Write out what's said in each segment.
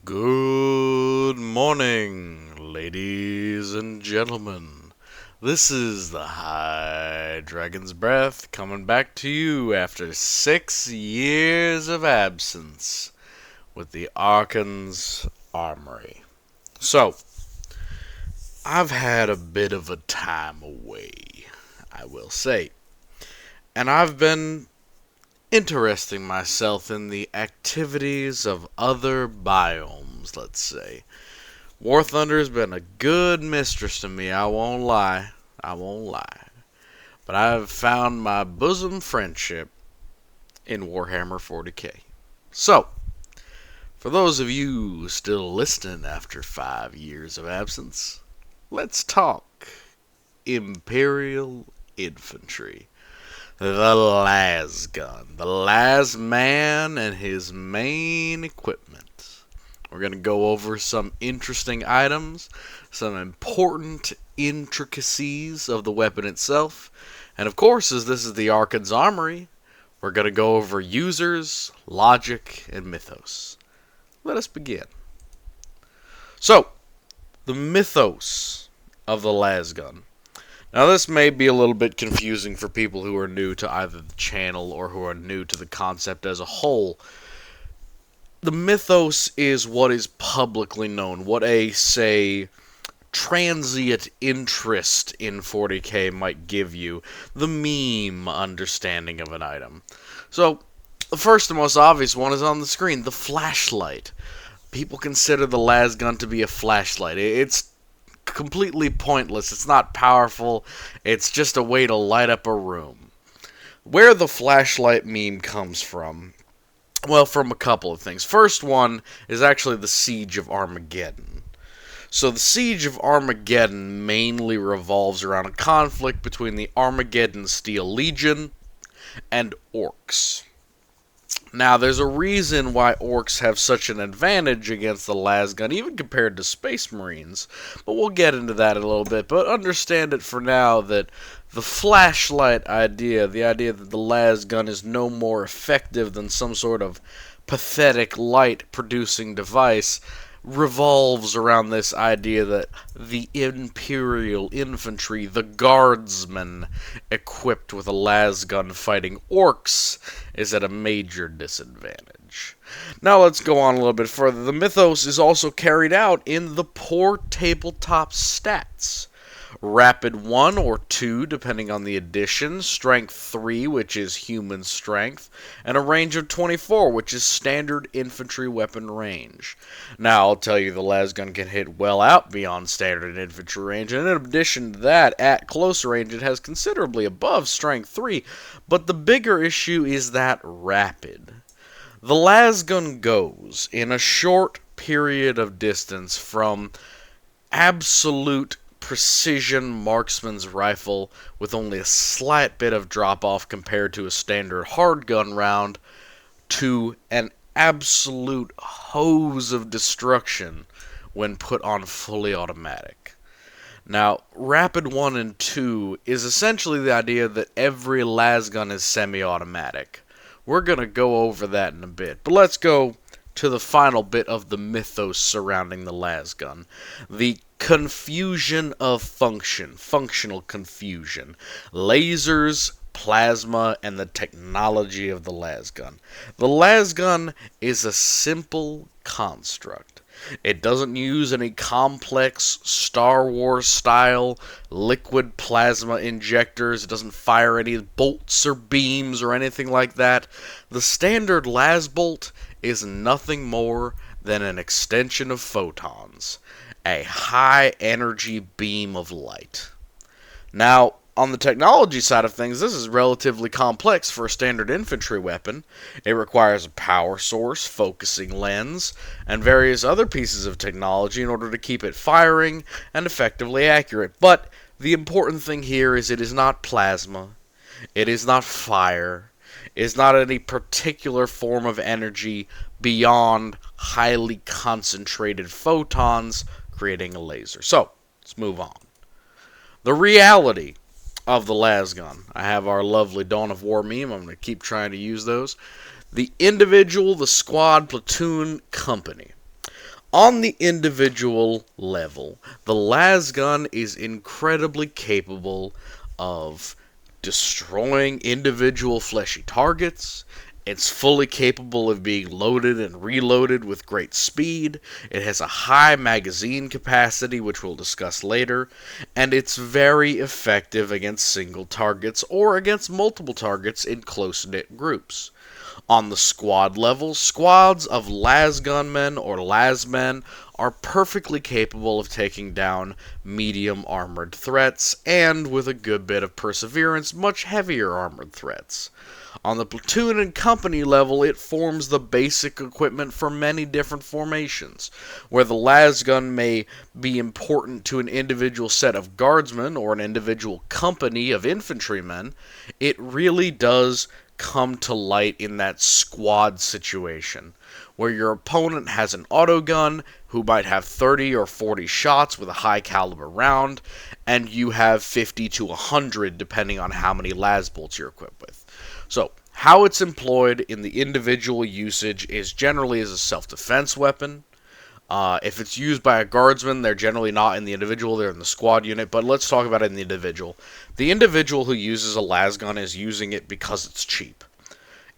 Good morning, ladies and gentlemen. This is the High Dragon's Breath coming back to you after 6 years of absence with the Archon's Armory. So, I've had a bit of a time away, I will say, and I've been interesting myself in the activities of other biomes, let's say. War Thunder's been a good mistress to me, I won't lie. But I've found my bosom friendship in Warhammer 40k. So, for those of you still listening after 5 years of absence, let's talk Imperial Infantry. The lasgun. The last man and his main equipment. We're going to go over some interesting items, some important intricacies of the weapon itself, and of course, as this is the Archon's Armory, we're going to go over users, logic, and mythos. Let us begin. So, the mythos of the lasgun. Now, this may be a little bit confusing for people who are new to either the channel or who are new to the concept as a whole. The mythos is what is publicly known, what a, say, transient interest in 40k might give you, the meme understanding of an item. So, the first and most obvious one is on the screen, the flashlight. People consider the lasgun to be a flashlight. It's completely pointless. It's not powerful. It's just a way to light up a room. Where the flashlight meme comes from? Well, from a couple of things. First one is actually the Siege of Armageddon. So the Siege of Armageddon mainly revolves around a conflict between the Armageddon Steel Legion and orcs. Now, there's a reason why orcs have such an advantage against the lasgun, even compared to Space Marines, but we'll get into that in a little bit. But understand it for now that the flashlight idea, the idea that the lasgun is no more effective than some sort of pathetic light-producing device, revolves around this idea that the Imperial Infantry, the Guardsmen, equipped with a lasgun fighting orcs, is at a major disadvantage. Now let's go on a little bit further. The mythos is also carried out in the poor tabletop stats. Rapid 1 or 2, depending on the edition, Strength 3, which is human strength, and a range of 24, which is standard infantry weapon range. Now, I'll tell you, the lasgun can hit well out beyond standard infantry range, and in addition to that, at close range, it has considerably above Strength 3, but the bigger issue is that rapid. The lasgun goes in a short period of distance from absolute precision marksman's rifle with only a slight bit of drop-off compared to a standard hard gun round to an absolute hose of destruction when put on fully automatic. Now, Rapid 1 and 2 is essentially the idea that every lasgun is semi-automatic. We're going to go over that in a bit, but let's go to the final bit of the mythos surrounding the lasgun. The confusion of function, functional confusion, lasers, plasma, and the technology of the lasgun. The lasgun is a simple construct. It doesn't use any complex Star Wars style liquid plasma injectors. It doesn't fire any bolts or beams or anything like that. The standard lasbolt is nothing more than an extension of photons. A high-energy beam of light. Now, on the technology side of things, this is relatively complex for a standard infantry weapon. It requires a power source, focusing lens, and various other pieces of technology in order to keep it firing and effectively accurate. But the important thing here is it is not plasma. It is not fire. It is not any particular form of energy beyond highly concentrated photons creating a laser. So, let's move on. The reality of the lasgun. I have our lovely Dawn of War meme. I'm going to keep trying to use those. The individual, the squad, platoon, company. On the individual level, the lasgun is incredibly capable of destroying individual fleshy targets. It's fully capable of being loaded and reloaded with great speed. It has a high magazine capacity, which we'll discuss later, and it's very effective against single targets or against multiple targets in close-knit groups. On the squad level, squads of lasgunmen or lasmen are perfectly capable of taking down medium armored threats, and with a good bit of perseverance, much heavier armored threats. On the platoon and company level, it forms the basic equipment for many different formations. Where the lasgun may be important to an individual set of guardsmen or an individual company of infantrymen, it really does come to light in that squad situation, where your opponent has an autogun who might have 30 or 40 shots with a high caliber round, and you have 50 to 100 depending on how many las bolts you're equipped with. So, how it's employed in the individual usage is generally as a self-defense weapon. If it's used by a guardsman, they're generally not in the individual, they're in the squad unit, but let's talk about it in the individual. The individual who uses a lasgun is using it because it's cheap.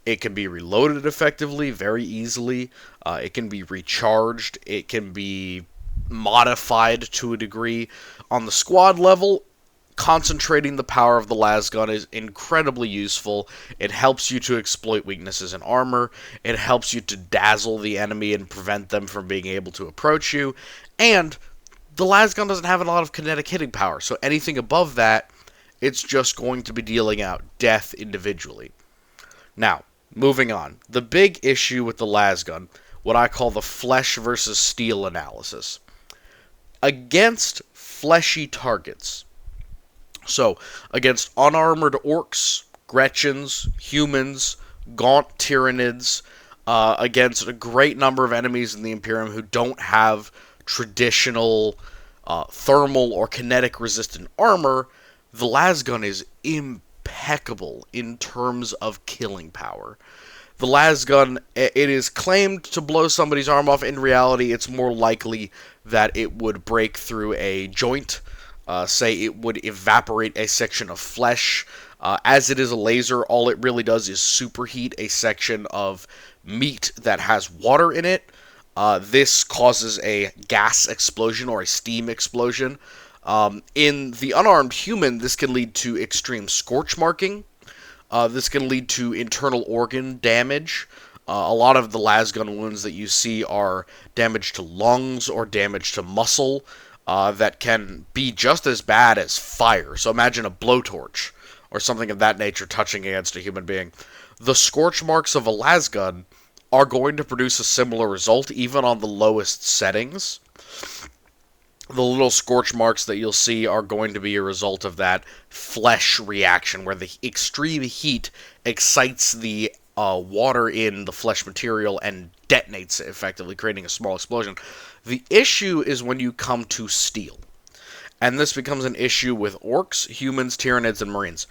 It can be reloaded effectively, very easily. It can be recharged. It can be modified to a degree. On the squad level, concentrating the power of the lasgun is incredibly useful. It helps you to exploit weaknesses in armor. It helps you to dazzle the enemy and prevent them from being able to approach you. And the lasgun doesn't have a lot of kinetic hitting power, so anything above that, it's just going to be dealing out death individually. Now, moving on. The big issue with the lasgun, what I call the flesh versus steel analysis. Against fleshy targets, so, against unarmored orcs, Gretchens, humans, gaunt Tyranids, against a great number of enemies in the Imperium who don't have traditional thermal or kinetic resistant armor, the lasgun is impeccable in terms of killing power. The lasgun, it is claimed to blow somebody's arm off. In reality, it's more likely that it would break through a joint. Say it would evaporate a section of flesh. As it is a laser, all it really does is superheat a section of meat that has water in it. This causes a gas explosion or a steam explosion. In the unarmed human, this can lead to extreme scorch marking. This can lead to internal organ damage. A lot of the lasgun wounds that you see are damage to lungs or damage to muscle. That can be just as bad as fire. So imagine a blowtorch or something of that nature touching against a human being. The scorch marks of a lasgun are going to produce a similar result even on the lowest settings. The little scorch marks that you'll see are going to be a result of that flesh reaction where the extreme heat excites the water in the flesh material and detonates it effectively, creating a small explosion. The issue is when you come to steel. And this becomes an issue with orcs, humans, Tyranids, and marines.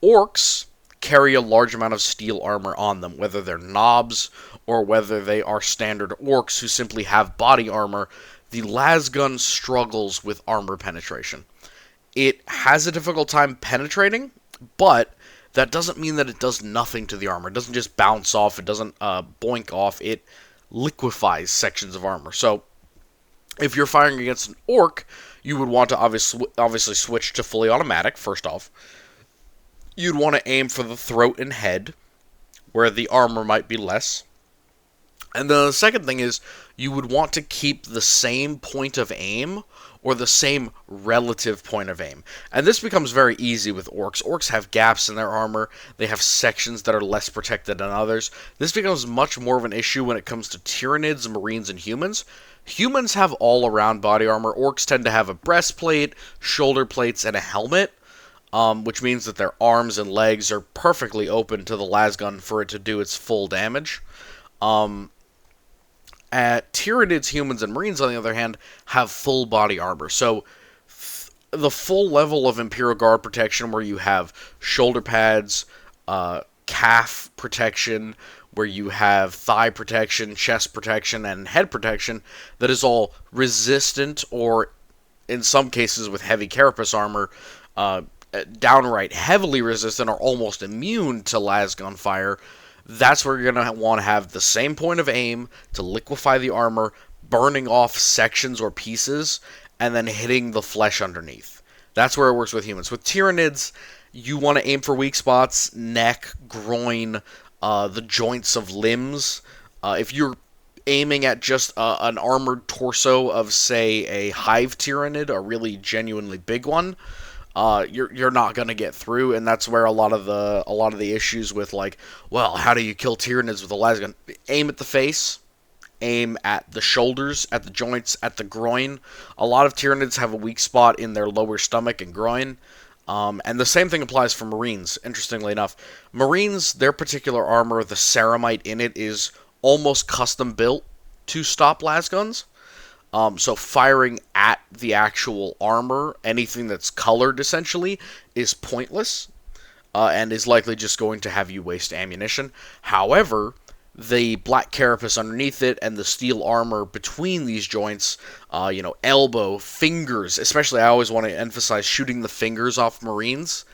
Orcs carry a large amount of steel armor on them, whether they're knobs or whether they are standard orcs who simply have body armor. The lasgun struggles with armor penetration. It has a difficult time penetrating, but that doesn't mean that it does nothing to the armor. It doesn't just bounce off. It doesn't boink off. It liquefies sections of armor. So, if you're firing against an orc, you would want to obviously switch to fully automatic, first off. You'd want to aim for the throat and head, where the armor might be less. And then the second thing is, you would want to keep the same point of aim, or the same relative point of aim. And this becomes very easy with orcs. Orcs have gaps in their armor. They have sections that are less protected than others. This becomes much more of an issue when it comes to Tyranids, Marines, and humans. Humans have all-around body armor. Orcs tend to have a breastplate, shoulder plates, and a helmet, which means that their arms and legs are perfectly open to the lasgun for it to do its full damage. Tyranids, humans, and marines, on the other hand, have full body armor. So the full level of Imperial Guard protection, where you have shoulder pads, calf protection, where you have thigh protection, chest protection, and head protection that is all resistant, or in some cases with heavy carapace armor, downright heavily resistant or almost immune to lasgun fire. That's where you're going to want to have the same point of aim to liquefy the armor, burning off sections or pieces, and then hitting the flesh underneath. That's where it works with humans. With Tyranids, you want to aim for weak spots, neck, groin, the joints of limbs. If you're aiming at just an armored torso of, say, a hive Tyranid, a really genuinely big one, you're not gonna get through, and that's where a lot of the issues with, like, well, how do you kill Tyranids with a lasgun? Aim at the face, aim at the shoulders, at the joints, at the groin. A lot of Tyranids have a weak spot in their lower stomach and groin. And the same thing applies for Marines, interestingly enough. Marines, their particular armor, the ceramite in it, is almost custom built to stop lasguns. So firing at the actual armor, anything that's colored essentially, is pointless, and is likely just going to have you waste ammunition. However, the black carapace underneath it and the steel armor between these joints, elbow, fingers, especially I always want to emphasize shooting the fingers off Marines,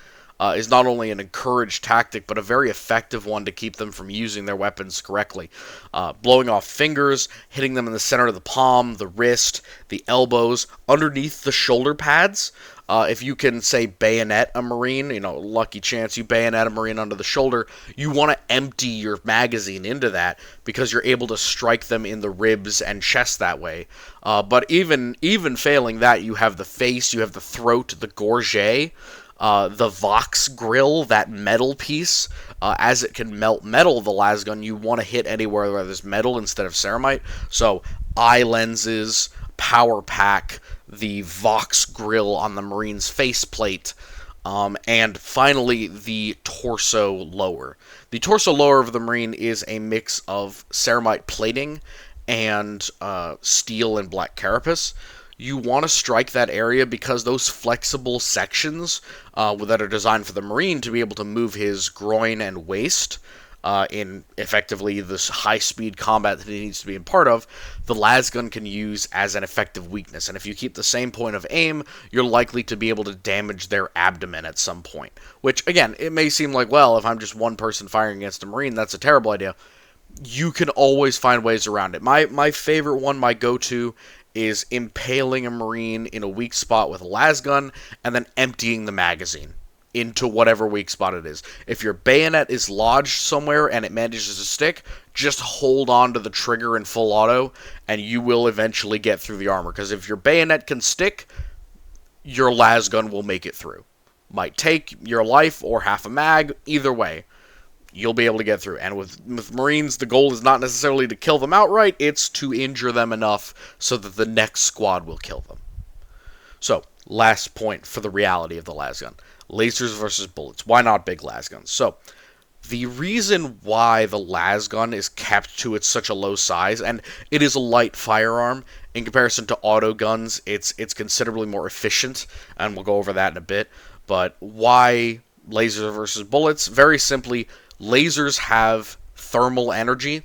is not only an encouraged tactic, but a very effective one to keep them from using their weapons correctly. Blowing off fingers, hitting them in the center of the palm, the wrist, the elbows, underneath the shoulder pads. If you can, say, bayonet a Marine, lucky chance you bayonet a Marine under the shoulder, you want to empty your magazine into that because you're able to strike them in the ribs and chest that way. But even failing that, you have the face, you have the throat, the gorget, the Vox grill, that metal piece. As it can melt metal, the lasgun, you want to hit anywhere where there's metal instead of ceramite. So eye lenses, power pack, the Vox grill on the Marine's faceplate, and finally the torso lower. The torso lower of the Marine is a mix of ceramite plating and steel and black carapace. You want to strike that area because those flexible sections that are designed for the Marine to be able to move his groin and waist in effectively this high-speed combat that he needs to be a part of, the lasgun can use as an effective weakness. And if you keep the same point of aim, you're likely to be able to damage their abdomen at some point. Which, again, it may seem like, well, if I'm just one person firing against a Marine, that's a terrible idea. You can always find ways around it. My favorite one, my go-to, is impaling a Marine in a weak spot with a lasgun and then emptying the magazine into whatever weak spot it is. If your bayonet is lodged somewhere and it manages to stick, just hold on to the trigger in full auto and you will eventually get through the armor. Because if your bayonet can stick, your lasgun will make it through. Might take your life or half a mag, either way. You'll be able to get through. And with Marines, the goal is not necessarily to kill them outright, it's to injure them enough so that the next squad will kill them. So, last point for the reality of the lasgun. Lasers versus bullets. Why not big lasguns? So, the reason why the lasgun is kept to such a low size, and it is a light firearm, in comparison to auto guns, it's considerably more efficient, and we'll go over that in a bit. But why lasers versus bullets? Very simply, lasers have thermal energy.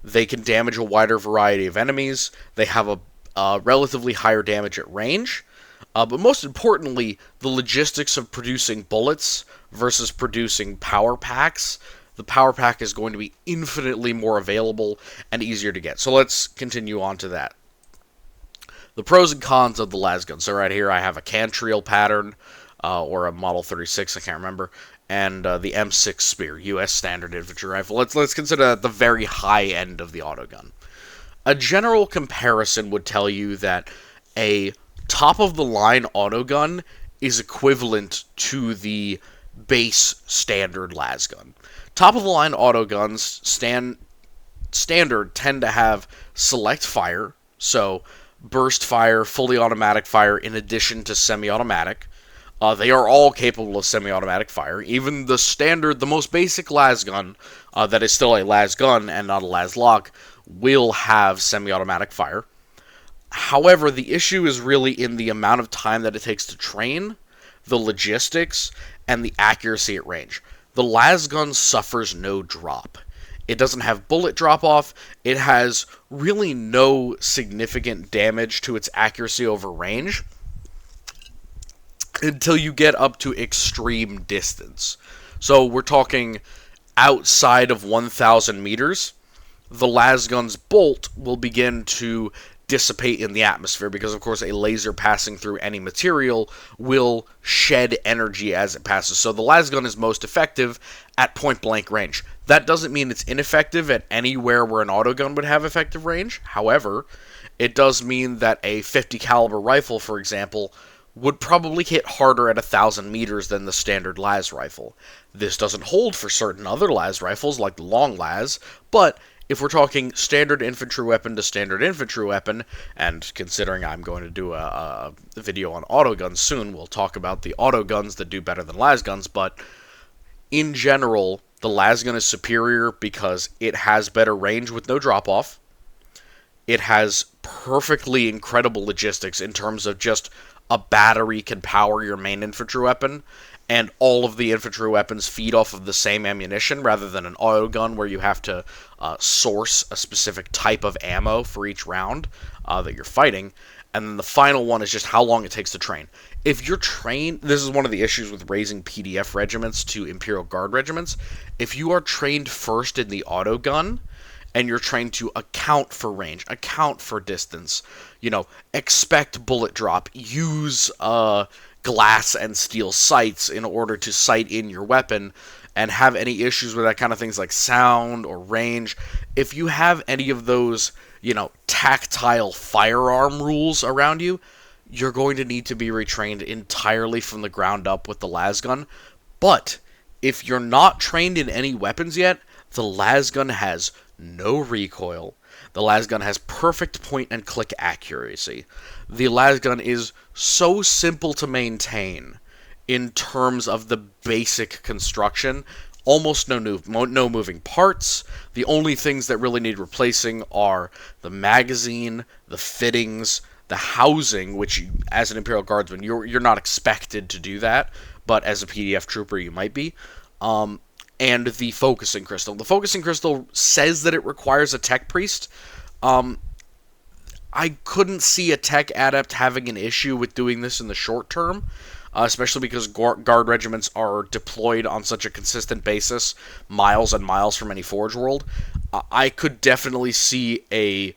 They can damage a wider variety of enemies. They have a relatively higher damage at range. But most importantly, the logistics of producing bullets versus producing power packs. The power pack is going to be infinitely more available and easier to get. So let's continue on to that. The pros and cons of the lasgun. So right here I have a Cantrill pattern, or a Model 36, I can't remember, and the M6 Spear, U.S. Standard Infantry Rifle. Let's consider that the very high end of the autogun. A general comparison would tell you that a top-of-the-line autogun is equivalent to the base standard lasgun. Top-of-the-line autoguns standard tend to have select fire, so burst fire, fully automatic fire, in addition to semi-automatic. They are all capable of semi-automatic fire. Even the standard, the most basic lasgun, that is still a lasgun and not a laslock, will have semi-automatic fire. However, the issue is really in the amount of time that it takes to train, the logistics, and the accuracy at range. The lasgun suffers no drop. It doesn't have bullet drop-off. It has really no significant damage to its accuracy over range until you get up to extreme distance. So we're talking outside of 1,000 meters, the lasgun's bolt will begin to dissipate in the atmosphere because, of course, a laser passing through any material will shed energy as it passes. So the lasgun is most effective at point-blank range. That doesn't mean it's ineffective at anywhere where an autogun would have effective range. However, it does mean that a 50 caliber rifle, for example, would probably hit harder at 1,000 meters than the standard las rifle. This doesn't hold for certain other las rifles, like the long las, but if we're talking standard infantry weapon to standard infantry weapon, and considering I'm going to do a video on autoguns soon, we'll talk about the autoguns that do better than lasguns, but in general, the lasgun is superior because it has better range with no drop-off. It has perfectly incredible logistics in terms of just a battery can power your main infantry weapon, and all of the infantry weapons feed off of the same ammunition rather than an autogun where you have to source a specific type of ammo for each round that you're fighting. And then the final one is just how long it takes to train. If you're trained, this is one of the issues with raising PDF regiments to Imperial Guard regiments. If you are trained first in the autogun, and you're trained to account for range, account for distance, expect bullet drop, use glass and steel sights in order to sight in your weapon, and have any issues with that kind of things like sound or range. If you have any of those, tactile firearm rules around you, you're going to need to be retrained entirely from the ground up with the lasgun. But if you're not trained in any weapons yet, the lasgun has no recoil. The lasgun has perfect point and click accuracy. The lasgun is so simple to maintain in terms of the basic construction. Almost no moving parts. The only things that really need replacing are the magazine, the fittings, the housing, which as an Imperial Guardsman, you're not expected to do that, but as a PDF trooper you might be. And the focusing crystal. The focusing crystal says that it requires a tech priest. I couldn't see a tech adept having an issue with doing this in the short term, especially because guard regiments are deployed on such a consistent basis, miles and miles from any Forge world. I could definitely see a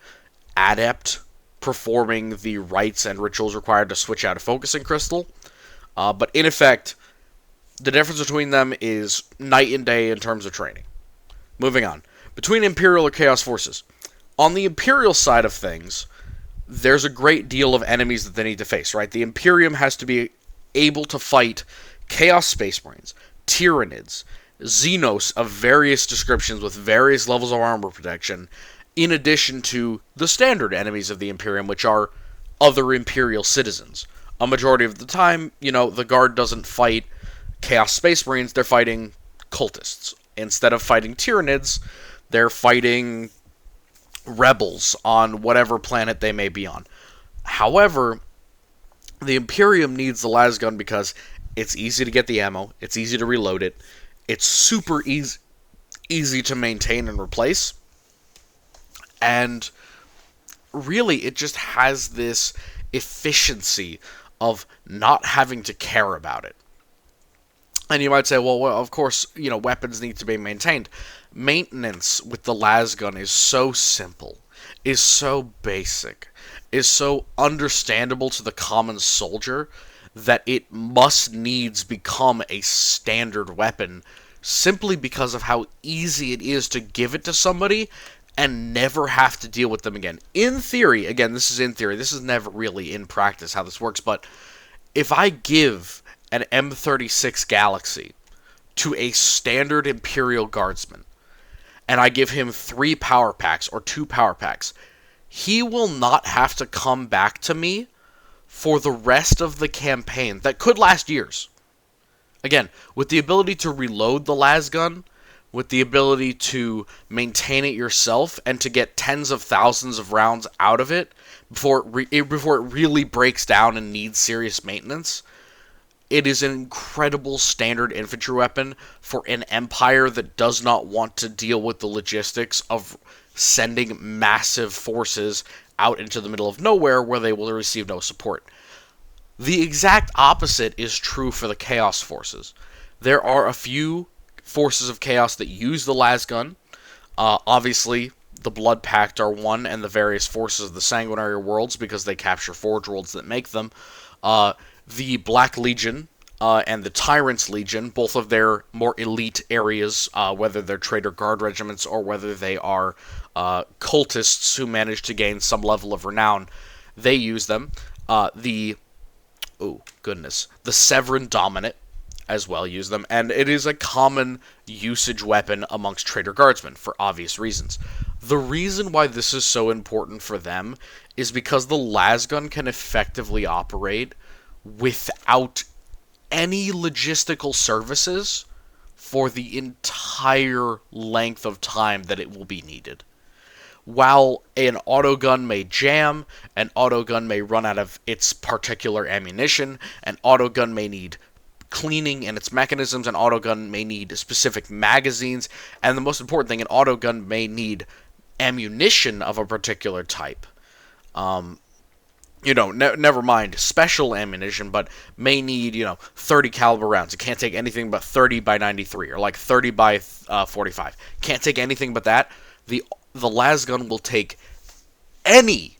adept performing the rites and rituals required to switch out a focusing crystal, but in effect, the difference between them is night and day in terms of training. Moving on. Between Imperial or Chaos forces. On the Imperial side of things, there's a great deal of enemies that they need to face, right? The Imperium has to be able to fight Chaos Space Marines, Tyranids, Xenos of various descriptions with various levels of armor protection, in addition to the standard enemies of the Imperium, which are other Imperial citizens. A majority of the time, the Guard doesn't fight Chaos Space Marines, they're fighting cultists. Instead of fighting Tyranids, they're fighting rebels on whatever planet they may be on. However, the Imperium needs the lasgun because it's easy to get the ammo, it's easy to reload it, it's super easy to maintain and replace, and really it just has this efficiency of not having to care about it. And you might say, well, of course, weapons need to be maintained. Maintenance with the lasgun is so simple, is so basic, is so understandable to the common soldier that it must needs become a standard weapon simply because of how easy it is to give it to somebody and never have to deal with them again. In theory, again, this is in theory, this is never really in practice how this works, but if I give an M36 Galaxy to a standard Imperial Guardsman, and I give him 3 power packs or 2 power packs, he will not have to come back to me for the rest of the campaign that could last years. Again, with the ability to reload the lasgun, with the ability to maintain it yourself, and to get tens of thousands of rounds out of it before it really breaks down and needs serious maintenance, It is an incredible standard infantry weapon for an empire that does not want to deal with the logistics of sending massive forces out into the middle of nowhere where they will receive no support. The exact opposite is true for the Chaos forces. There are a few forces of Chaos that use the lasgun. Obviously, the Blood Pact are one, and the various forces of the Sanguinary Worlds, because they capture Forge Worlds that make them. The Black Legion and the Tyrant's Legion, both of their more elite areas, whether they're Traitor Guard regiments or whether they are cultists who manage to gain some level of renown, they use them. The Severan Dominate as well use them, and it is a common usage weapon amongst Traitor Guardsmen for obvious reasons. The reason why this is so important for them is because the lasgun can effectively operate without any logistical services for the entire length of time that it will be needed. While an autogun may jam, an autogun may run out of its particular ammunition, an autogun may need cleaning in its mechanisms, an autogun may need specific magazines, and the most important thing, an autogun may need ammunition of a particular type. Never mind special ammunition, but may need, 30 caliber rounds. It can't take anything but 30 by 93, or like 30 by 45. Can't take anything but that. The lasgun will take any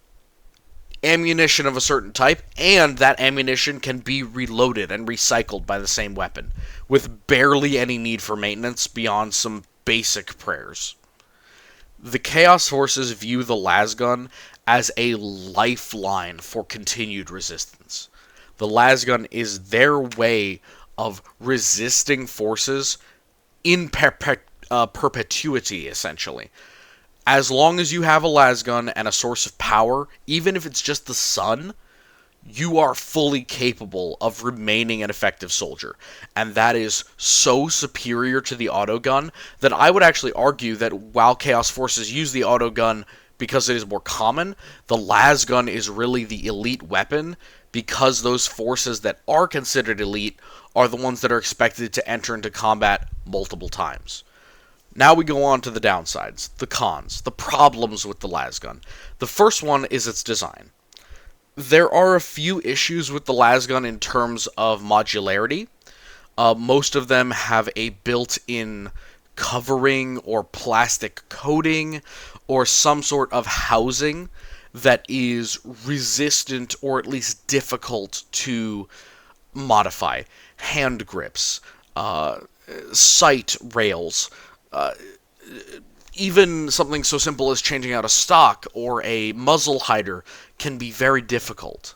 ammunition of a certain type, and that ammunition can be reloaded and recycled by the same weapon, with barely any need for maintenance beyond some basic prayers. The Chaos Forces view the lasgun as a lifeline for continued resistance. The lasgun is their way of resisting forces in perpetuity, essentially. As long as you have a lasgun and a source of power, even if it's just the sun, you are fully capable of remaining an effective soldier. And that is so superior to the autogun that I would actually argue that while Chaos Forces use the autogun because it is more common, the lasgun is really the elite weapon, because those forces that are considered elite are the ones that are expected to enter into combat multiple times. Now we go on to the downsides, the cons, the problems with the lasgun. The first one is its design. There are a few issues with the lasgun in terms of modularity. Most of them have a built-in covering or plastic coating or some sort of housing that is resistant or at least difficult to modify. Hand grips, sight rails, even something so simple as changing out a stock or a muzzle hider can be very difficult.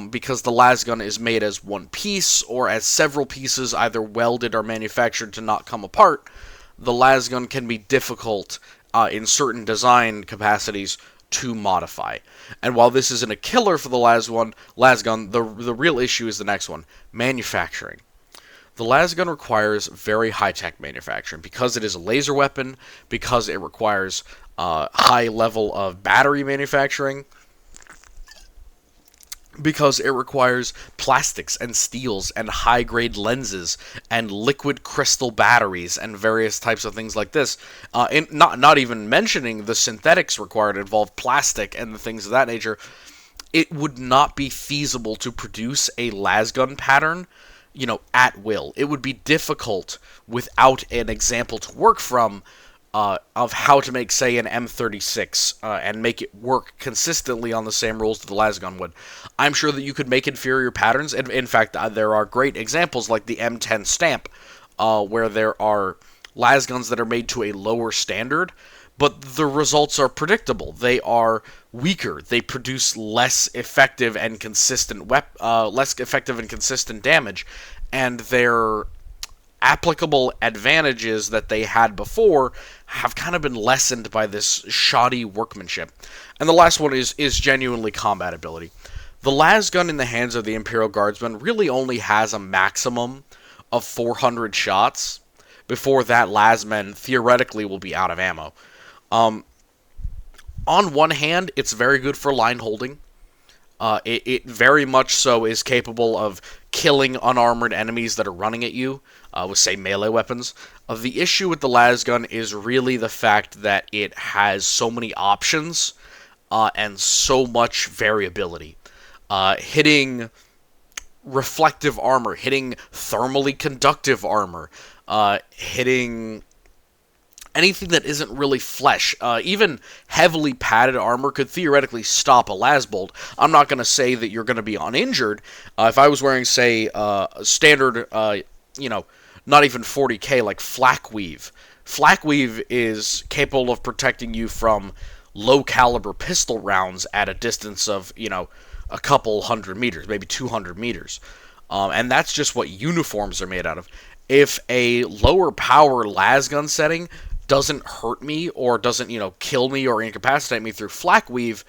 Because the lasgun is made as one piece or as several pieces either welded or manufactured to not come apart, the lasgun can be difficult in certain design capacities to modify. And while this isn't a killer for the lasgun, the real issue is the next one, manufacturing. The lasgun requires very high-tech manufacturing because it is a laser weapon, because it requires high level of battery manufacturing, because it requires plastics and steels and high-grade lenses and liquid crystal batteries and various types of things like this. Not even mentioning the synthetics required to involve plastic and the things of that nature. It would not be feasible to produce a lasgun pattern at will. It would be difficult without an example to work from of how to make, say, an M36 and make it work consistently on the same rules that the lasgun would. I'm sure that you could make inferior patterns, and in fact, there are great examples like the M10 Stamp, where there are lasguns that are made to a lower standard, but the results are predictable. They are weaker. They produce less effective and consistent damage, and their applicable advantages that they had before have kind of been lessened by this shoddy workmanship. And the last one is genuinely combat ability. The lasgun in the hands of the Imperial Guardsman really only has a maximum of 400 shots before that lasman theoretically will be out of ammo. On one hand, it's very good for line holding. It very much so is capable of killing unarmored enemies that are running at you with, say, melee weapons. The issue with the lasgun is really the fact that it has so many options and so much variability. Hitting reflective armor, hitting thermally conductive armor, hitting anything that isn't really flesh. Even heavily padded armor could theoretically stop a lasbolt. I'm not going to say that you're going to be uninjured. If I was wearing, say, standard, not even 40k, like flak weave. Flak weave is capable of protecting you from low caliber pistol rounds at a distance of, a couple hundred meters, maybe 200 meters. And that's just what uniforms are made out of. If a lower power lasgun setting doesn't hurt me or doesn't, kill me or incapacitate me through flak weave,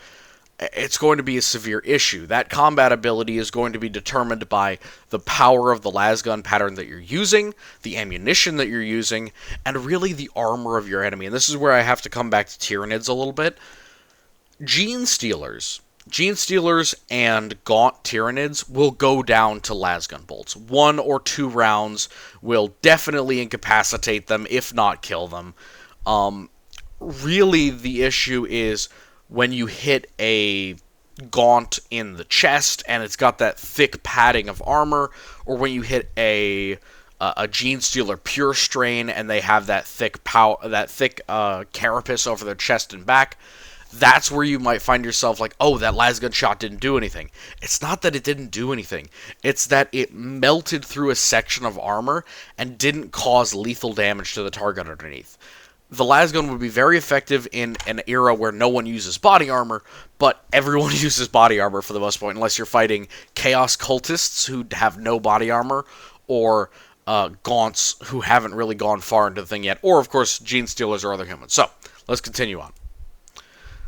it's going to be a severe issue. That combat ability is going to be determined by the power of the lasgun pattern that you're using, the ammunition that you're using, and really the armor of your enemy. And this is where I have to come back to Tyranids a little bit. Gene Stealers and Gaunt Tyranids will go down to lasgun bolts. 1 or 2 rounds will definitely incapacitate them, if not kill them. Really, the issue is when you hit a Gaunt in the chest and it's got that thick padding of armor, or when you hit a Gene Stealer Pure Strain and they have that thick carapace over their chest and back. That's where you might find yourself like, oh, that lasgun shot didn't do anything. It's not that it didn't do anything. It's that it melted through a section of armor and didn't cause lethal damage to the target underneath. The lasgun would be very effective in an era where no one uses body armor, but everyone uses body armor for the most part, unless you're fighting Chaos Cultists who have no body armor, or Gaunts who haven't really gone far into the thing yet, or, of course, Gene Stealers or other humans. So, let's continue on.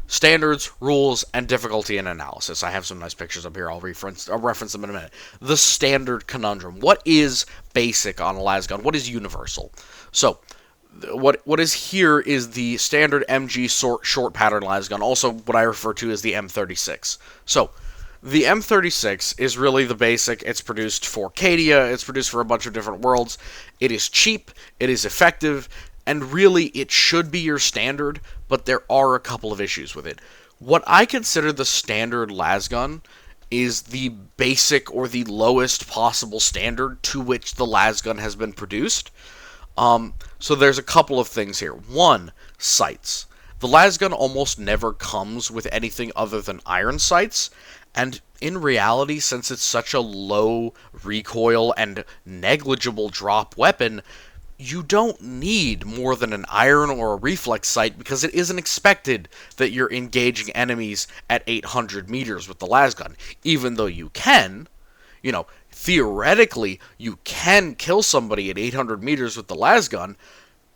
Standards, rules, and difficulty and analysis. I have some nice pictures up here. I'll reference them in a minute. The standard conundrum. What is basic on a lasgun? What is universal? So, what is here is the standard MG short pattern lasgun, also what I refer to as the M36. So, the M36 is really the basic. It's produced for Cadia. It's produced for a bunch of different worlds. It is cheap. It is effective. And really, it should be your standard, but there are a couple of issues with it. What I consider the standard lasgun is the basic or the lowest possible standard to which the lasgun has been produced. So there's a couple of things here. One, sights. The lasgun almost never comes with anything other than iron sights, and in reality, since it's such a low recoil and negligible drop weapon, you don't need more than an iron or a reflex sight because it isn't expected that you're engaging enemies at 800 meters with the lasgun. Even though you can, theoretically, you can kill somebody at 800 meters with the lasgun.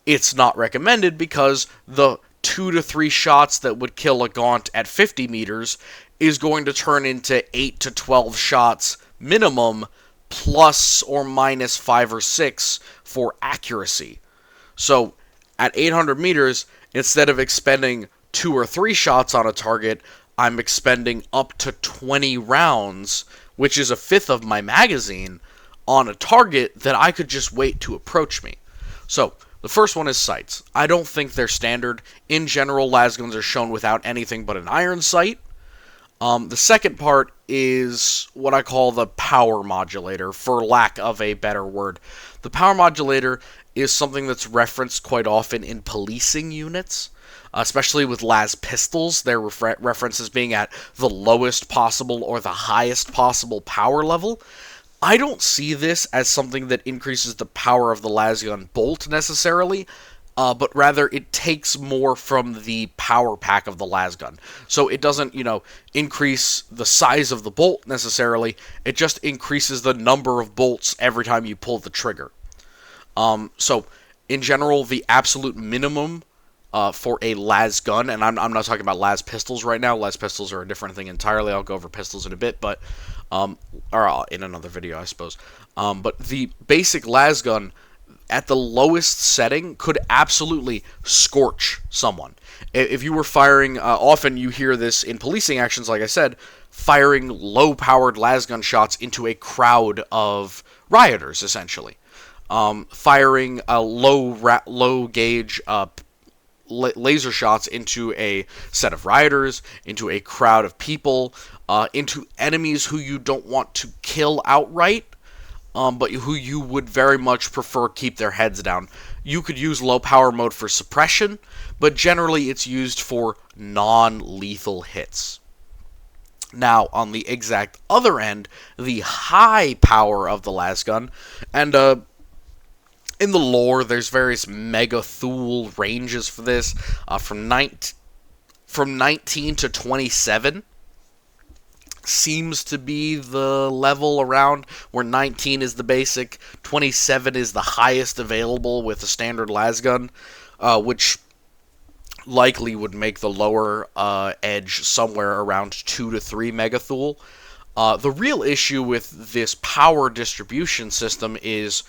It's not recommended because the 2 to 3 shots that would kill a Gaunt at 50 meters is going to turn into 8 to 12 shots minimum, plus or minus 5 or 6 for accuracy. So, at 800 meters, instead of expending 2 or 3 shots on a target, I'm expending up to 20 rounds, which is a fifth of my magazine, on a target that I could just wait to approach me. So, the first one is sights. I don't think they're standard. In general, lasguns are shown without anything but an iron sight. The second part is what I call the power modulator, for lack of a better word. The power modulator is something that's referenced quite often in policing units, especially with las pistols. They're referenced as being at the lowest possible or the highest possible power level. I don't see this as something that increases the power of the lasgun bolt necessarily, but rather it takes more from the power pack of the lasgun. So it doesn't, increase the size of the bolt necessarily. It just increases the number of bolts every time you pull the trigger. So in general, the absolute minimum for a lasgun, and I'm not talking about las pistols right now. Las pistols are a different thing entirely. I'll go over pistols in a bit, but or in another video, I suppose. But the basic lasgun, at the lowest setting could absolutely scorch someone. If you were firing, often you hear this in policing actions, like I said, firing low-powered lasgun shots into a crowd of rioters, essentially. Firing a low-gauge laser shots into a set of rioters, into a crowd of people, into enemies who you don't want to kill outright, but who you would very much prefer keep their heads down. You could use low power mode for suppression, but generally it's used for non-lethal hits. Now, on the exact other end, the high power of the lasgun, and in the lore, there's various Mega Thule ranges for this, from 19 to 27 seems to be the level around where 19 is the basic, 27 is the highest available with a standard lasgun, which likely would make the lower edge somewhere around 2 to 3 megathule. The real issue with this power distribution system is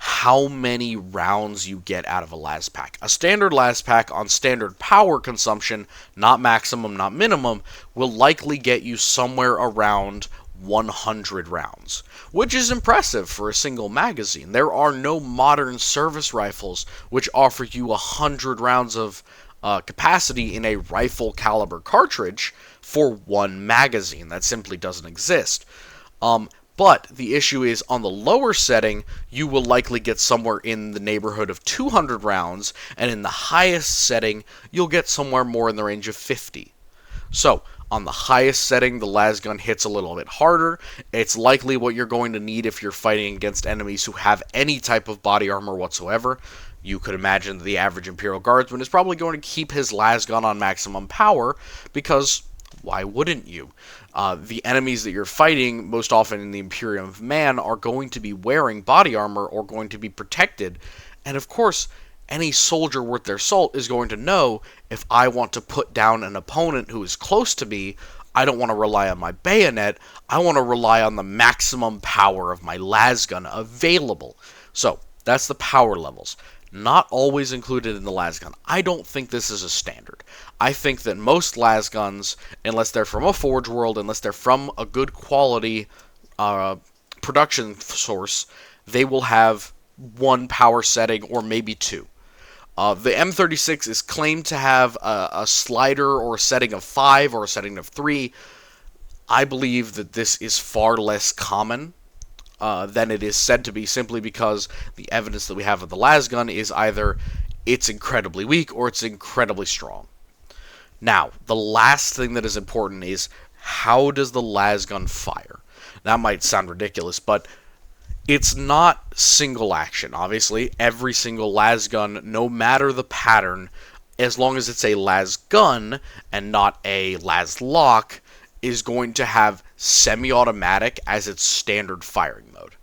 how many rounds you get out of a las pack. A standard las pack on standard power consumption, not maximum, not minimum, will likely get you somewhere around 100 rounds, which is impressive for a single magazine. There are no modern service rifles which offer you 100 rounds of capacity in a rifle caliber cartridge for one magazine. That simply doesn't exist. But the issue is, on the lower setting, you will likely get somewhere in the neighborhood of 200 rounds, and in the highest setting, you'll get somewhere more in the range of 50. So, on the highest setting, the lasgun hits a little bit harder. It's likely what you're going to need if you're fighting against enemies who have any type of body armor whatsoever. You could imagine that the average Imperial Guardsman is probably going to keep his lasgun on maximum power, because why wouldn't you? The enemies that you're fighting, most often in the Imperium of Man, are going to be wearing body armor or going to be protected. And of course, any soldier worth their salt is going to know, if I want to put down an opponent who is close to me, I don't want to rely on my bayonet, I want to rely on the maximum power of my lasgun available. So, that's the power levels. Not always included in the lasgun. I don't think this is a standard. I think that most lasguns, unless they're from a Forge world, unless they're from a good quality production source, they will have one power setting or maybe two. The M36 is claimed to have a slider or a setting of 5 or a setting of 3. I believe that this is far less common than it is said to be, simply because the evidence that we have of the lasgun is either it's incredibly weak or it's incredibly strong. Now, the last thing that is important is, how does the lasgun fire? That might sound ridiculous, but it's not single action. Obviously, every single lasgun, no matter the pattern, as long as it's a lasgun and not a laslock, is going to have semi-automatic as its standard firing mode.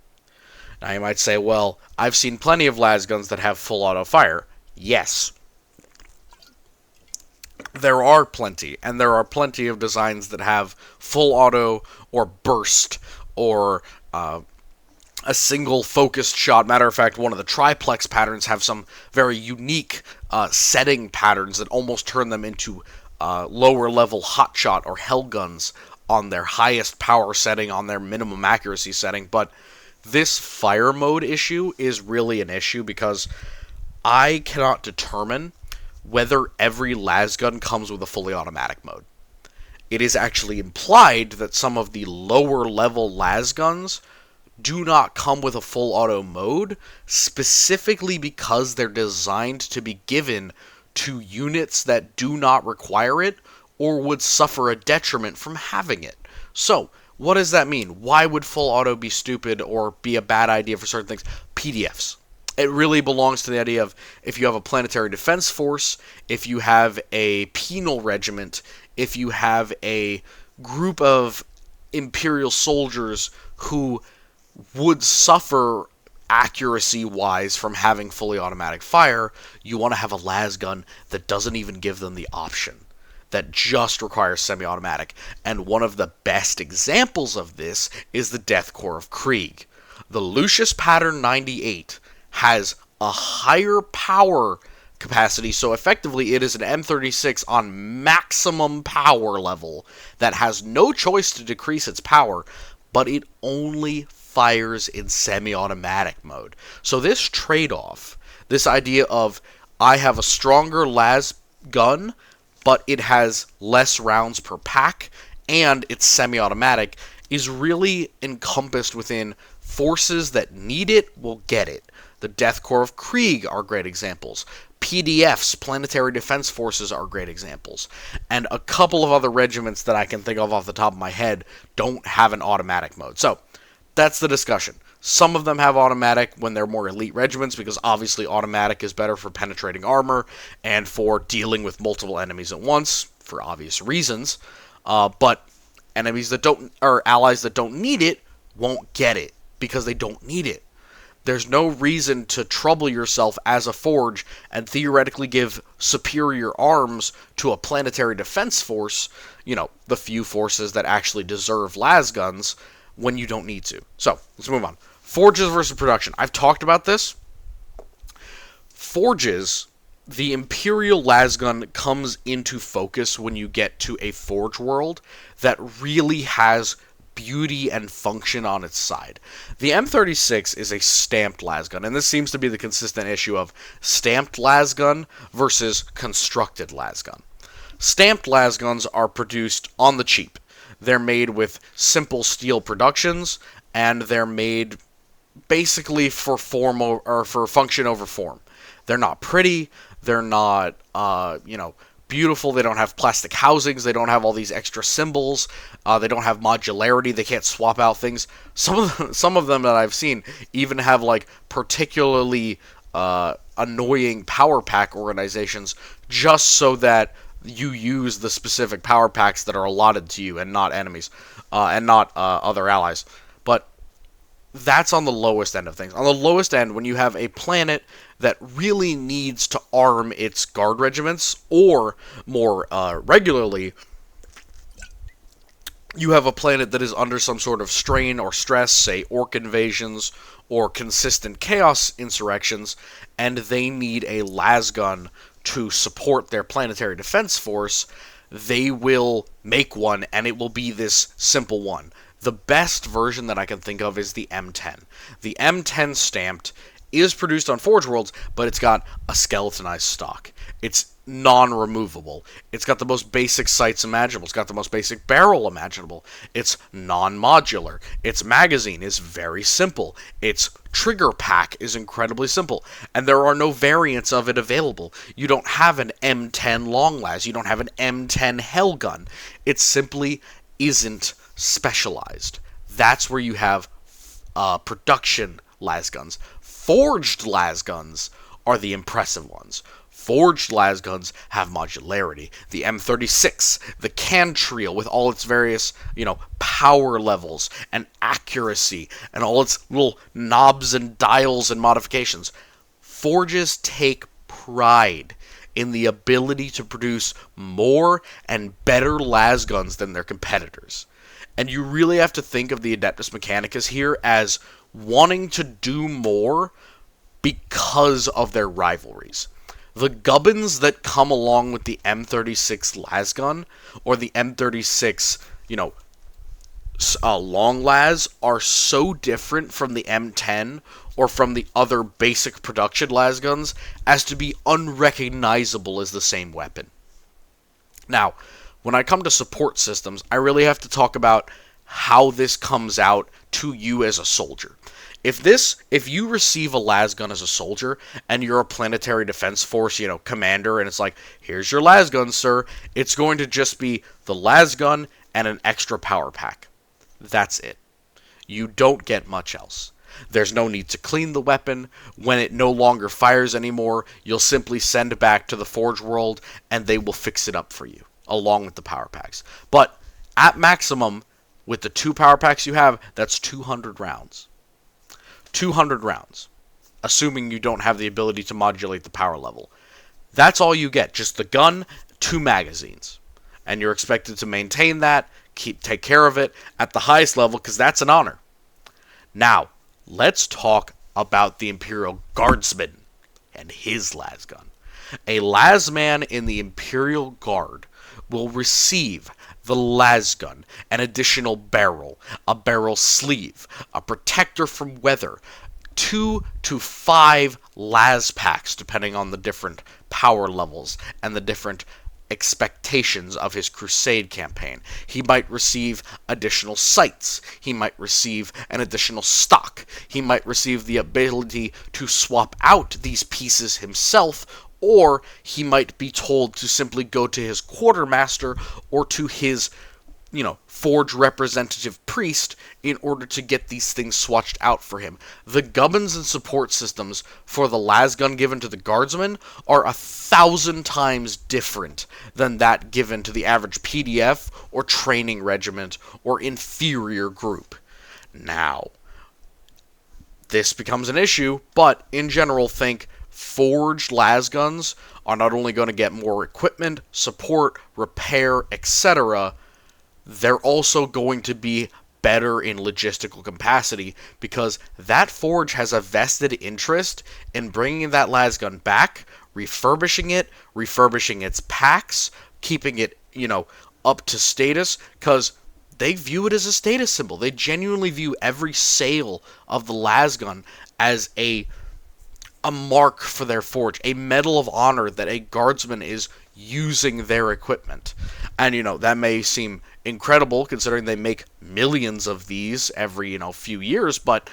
Now you might say, well, I've seen plenty of lasguns that have full auto fire. Yes. There are plenty, and there are plenty of designs that have full auto or burst or a single focused shot. Matter of fact, one of the triplex patterns have some very unique setting patterns that almost turn them into lower level hotshot or hell guns on their highest power setting, on their minimum accuracy setting. But this fire mode issue is really an issue, because I cannot determine whether every lasgun comes with a fully automatic mode. It is actually implied that some of the lower level lasguns do not come with a full auto mode, specifically because they're designed to be given to units that do not require it or would suffer a detriment from having it. So, what does that mean? Why would full auto be stupid or be a bad idea for certain things? PDFs. It really belongs to the idea of, if you have a planetary defense force, if you have a penal regiment, if you have a group of Imperial soldiers who would suffer accuracy-wise from having fully automatic fire, you want to have a lasgun that doesn't even give them the option, that just requires semi-automatic. And one of the best examples of this is the Death Corps of Krieg. The Lucius Pattern 98 has a higher power capacity, so effectively it is an M36 on maximum power level that has no choice to decrease its power, but it only fires in semi-automatic mode. So this trade-off, this idea of I have a stronger las gun, but it has less rounds per pack, and it's semi-automatic, is really encompassed within forces that need it will get it. The Death Corps of Krieg are great examples. PDFs, Planetary Defense Forces, are great examples. And a couple of other regiments that I can think of off the top of my head don't have an automatic mode. So, that's the discussion. Some of them have automatic when they're more elite regiments, because obviously automatic is better for penetrating armor and for dealing with multiple enemies at once, for obvious reasons. But enemies that don't, or allies that don't need it, won't get it, because they don't need it. There's no reason to trouble yourself as a forge and theoretically give superior arms to a planetary defense force, the few forces that actually deserve lasguns, when you don't need to. So, let's move on. Forges versus production. I've talked about this. Forges, the Imperial lasgun comes into focus when you get to a forge world that really has beauty and function on its side. The M36 is a stamped lasgun, and this seems to be the consistent issue of stamped lasgun versus constructed lasgun. Stamped lasguns are produced on the cheap. They're made with simple steel productions, and they're made basically for form or for function over form. They're not pretty. They're not, beautiful. They don't have plastic housings. They don't have all these extra symbols. They don't have modularity. They can't swap out things. Some of them that I've seen even have particularly annoying power pack organizations just so that you use the specific power packs that are allotted to you and not enemies and not other allies. But that's on the lowest end of things. On the lowest end, when you have a planet that really needs to arm its guard regiments, or more regularly, you have a planet that is under some sort of strain or stress, say orc invasions or consistent chaos insurrections, and they need a lasgun to support their planetary defense force, they will make one, and it will be this simple one. The best version that I can think of is the M10. The M10 stamped is produced on Forge Worlds, but it's got a skeletonized stock. It's non-removable. It's got the most basic sights imaginable. It's got the most basic barrel imaginable. It's non-modular. Its magazine is very simple. Its trigger pack is incredibly simple. And there are no variants of it available. You don't have an M10 long las. You don't have an M10 Hellgun. It simply isn't specialized. That's where you have production lasguns. Forged lasguns are the impressive ones. Forged lasguns have modularity. The M36, the Cantriel with all its various, power levels and accuracy and all its little knobs and dials and modifications. Forges take pride in the ability to produce more and better lasguns than their competitors. And you really have to think of the Adeptus Mechanicus here as wanting to do more because of their rivalries. The gubbins that come along with the M36 lasgun or the M36, long las are so different from the M10 or from the other basic production lasguns as to be unrecognizable as the same weapon. Now, when I come to support systems, I really have to talk about how this comes out to you as a soldier. If you receive a lasgun as a soldier, and you're a planetary defense force, commander, and it's like, here's your lasgun, sir, it's going to just be the lasgun and an extra power pack. That's it. You don't get much else. There's no need to clean the weapon. When it no longer fires anymore, you'll simply send it back to the Forge World, and they will fix it up for you, along with the power packs. But at maximum, with the 2 power packs you have, that's 200 rounds. 200 rounds, assuming you don't have the ability to modulate the power level. That's all you get, just the gun, 2 magazines. And you're expected to maintain that, take care of it at the highest level, because that's an honor. Now, let's talk about the Imperial Guardsmen. and his lasgun. A lasman in the Imperial Guard will receive the lasgun, an additional barrel, a barrel sleeve, a protector from weather, 2 to 5 las packs, depending on the different power levels and the different expectations of his crusade campaign. He might receive additional sights. He might receive an additional stock. He might receive the ability to swap out these pieces himself, or he might be told to simply go to his quartermaster or to his, forge representative priest in order to get these things swatched out for him. The gubbins and support systems for the lasgun given to the guardsman are 1,000 times different than that given to the average PDF or training regiment or inferior group. Now, this becomes an issue, but in general, think forged lasguns are not only going to get more equipment, support, repair, etc., they're also going to be better in logistical capacity because that forge has a vested interest in bringing that lasgun back, refurbishing its packs, keeping it, up to status, because they view it as a status symbol. They genuinely view every sale of the lasgun as a mark for their forge, a medal of honor that a guardsman is using their equipment. And, that may seem incredible considering they make millions of these every, few years, but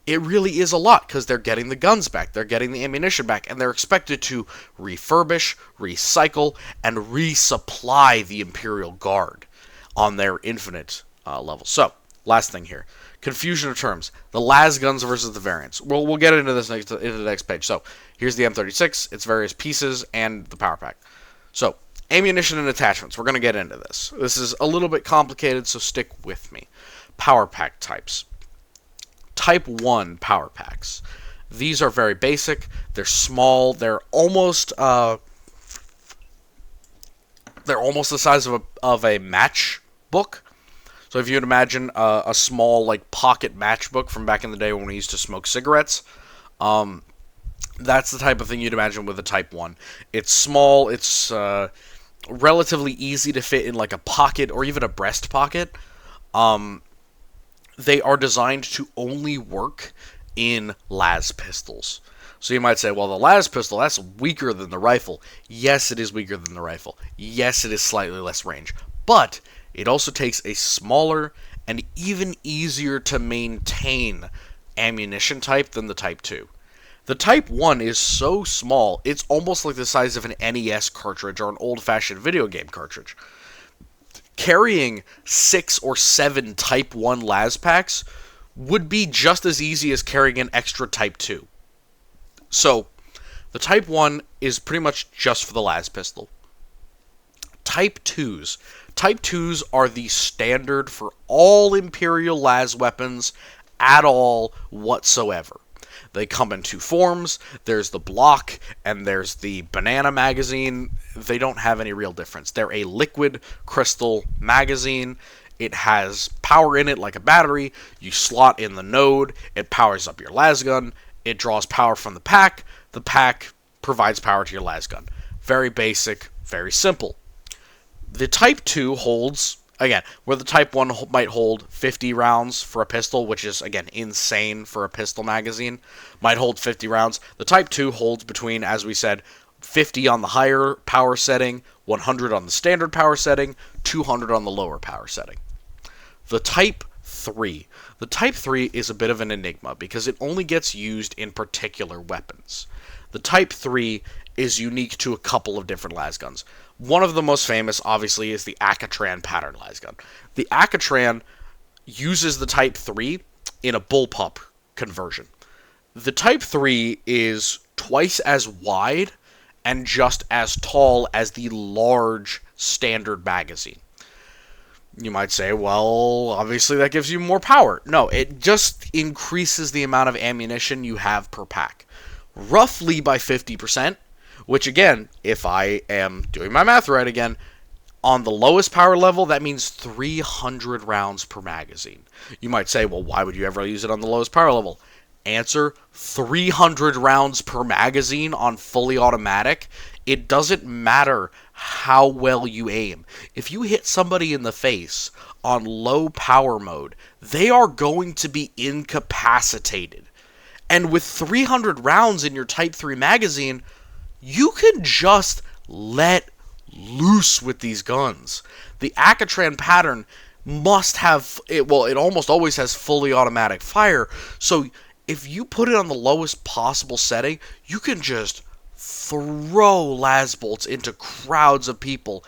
it really is a lot because they're getting the guns back, they're getting the ammunition back, and they're expected to refurbish, recycle, and resupply the Imperial Guard on their infinite level. So, last thing here. Confusion of terms. The lasguns versus the variants. We'll get into this into the next page. So, here's the M36, its various pieces, and the power pack. So, ammunition and attachments. We're going to get into this. This is a little bit complicated, so stick with me. Power pack types. Type 1 power packs. These are very basic. They're small. They're almost the size of a matchbook. So if you'd imagine a small pocket matchbook from back in the day when we used to smoke cigarettes, that's the type of thing you'd imagine with a Type 1. It's small. It's relatively easy to fit in a pocket or even a breast pocket. They are designed to only work in las pistols. So you might say, well, the las pistol, that's weaker than the rifle. Yes, it is weaker than the rifle. Yes, it is slightly less range. But it also takes a smaller and even easier to maintain ammunition type than the Type 2. The Type 1 is so small, it's almost like the size of an NES cartridge or an old-fashioned video game cartridge. Carrying 6 or 7 Type 1 las packs would be just as easy as carrying an extra Type 2. So, the Type 1 is pretty much just for the las pistol. Type 2s. Type 2s are the standard for all Imperial las weapons at all whatsoever. They come in 2 forms. There's the block and there's the banana magazine. They don't have any real difference. They're a liquid crystal magazine. It has power in it like a battery. You slot in the node. It powers up your lasgun. It draws power from the pack. The pack provides power to your lasgun. Very basic, very simple. The Type 2 holds, again, where the Type 1 might hold 50 rounds for a pistol, which is, again, insane for a pistol magazine, might hold 50 rounds. The Type 2 holds between, as we said, 50 on the higher power setting, 100 on the standard power setting, 200 on the lower power setting. The Type 3. The Type 3 is a bit of an enigma because it only gets used in particular weapons. The Type 3 is unique to a couple of different lasguns. One of the most famous, obviously, is the Archon pattern lasgun. The Archon uses the Type 3 in a bullpup conversion. The Type 3 is twice as wide and just as tall as the large standard magazine. You might say, well, obviously that gives you more power. No, it just increases the amount of ammunition you have per pack. Roughly by 50%, which again, if I am doing my math right again, on the lowest power level, that means 300 rounds per magazine. You might say, well, why would you ever use it on the lowest power level? Answer, 300 rounds per magazine on fully automatic. It doesn't matter how well you aim. If you hit somebody in the face on low power mode, they are going to be incapacitated. And with 300 rounds in your Type 3 magazine, you can just let loose with these guns. The Archon pattern must have, it almost always has fully automatic fire, so if you put it on the lowest possible setting, you can just throw las bolts into crowds of people,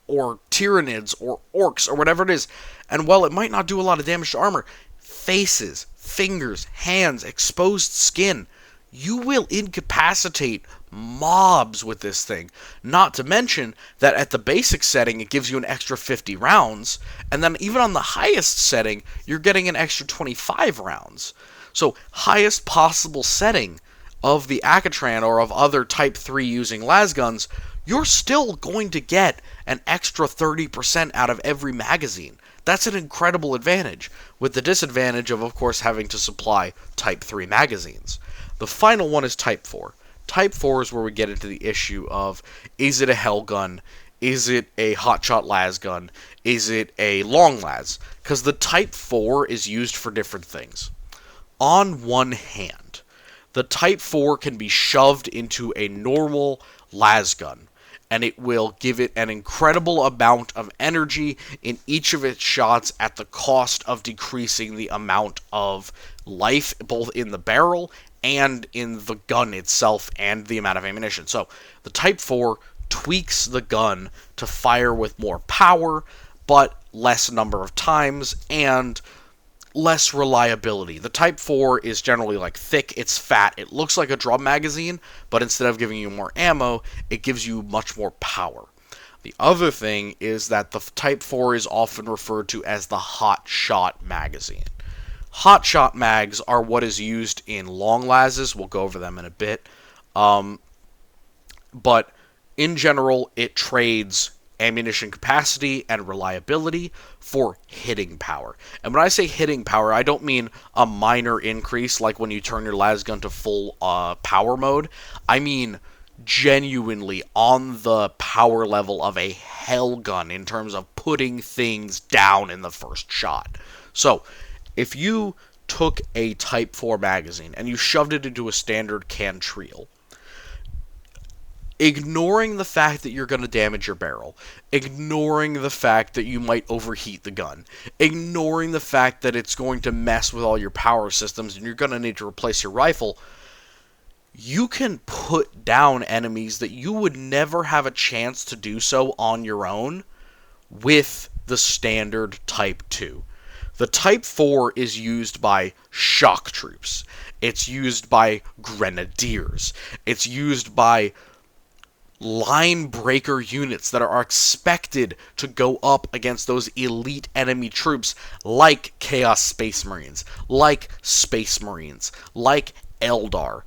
or Tyranids, or orcs, or whatever it is. And while it might not do a lot of damage to armor, faces, fingers, hands, exposed skin, you will incapacitate mobs with this thing. Not to mention that at the basic setting, it gives you an extra 50 rounds, and then even on the highest setting, you're getting an extra 25 rounds. So, highest possible setting of the Archon or of other Type 3 using lasguns, you're still going to get an extra 30% out of every magazine. That's an incredible advantage, with the disadvantage of course, having to supply Type 3 magazines. The final one is Type 4. Type 4 is where we get into the issue of, is it a hell gun? Is it a hotshot las gun? Is it a long las? Because the Type 4 is used for different things. On one hand, the Type 4 can be shoved into a normal lasgun, and it will give it an incredible amount of energy in each of its shots at the cost of decreasing the amount of life, both in the barrel and in the gun itself, and the amount of ammunition. So, the Type 4 tweaks the gun to fire with more power, but less number of times, and less reliability. The Type 4 is generally like thick, it's fat, it looks like a drum magazine, but instead of giving you more ammo, it gives you much more power. The other thing is that the Type 4 is often referred to as the hot shot magazine. Hot shot mags are what is used in long lases, we'll go over them in a bit, but in general, it trades ammunition capacity and reliability for hitting power. And when I say hitting power, I don't mean a minor increase like when you turn your lasgun to full power mode. I mean genuinely on the power level of a hell gun in terms of putting things down in the first shot. So, if you took a Type 4 magazine and you shoved it into a standard cantrell, ignoring the fact that you're going to damage your barrel, ignoring the fact that you might overheat the gun, ignoring the fact that it's going to mess with all your power systems and you're going to need to replace your rifle, you can put down enemies that you would never have a chance to do so on your own with the standard Type 2. The Type 4 is used by shock troops. It's used by grenadiers. It's used by line breaker units that are expected to go up against those elite enemy troops like Chaos Space Marines, like Space Marines, like Eldar.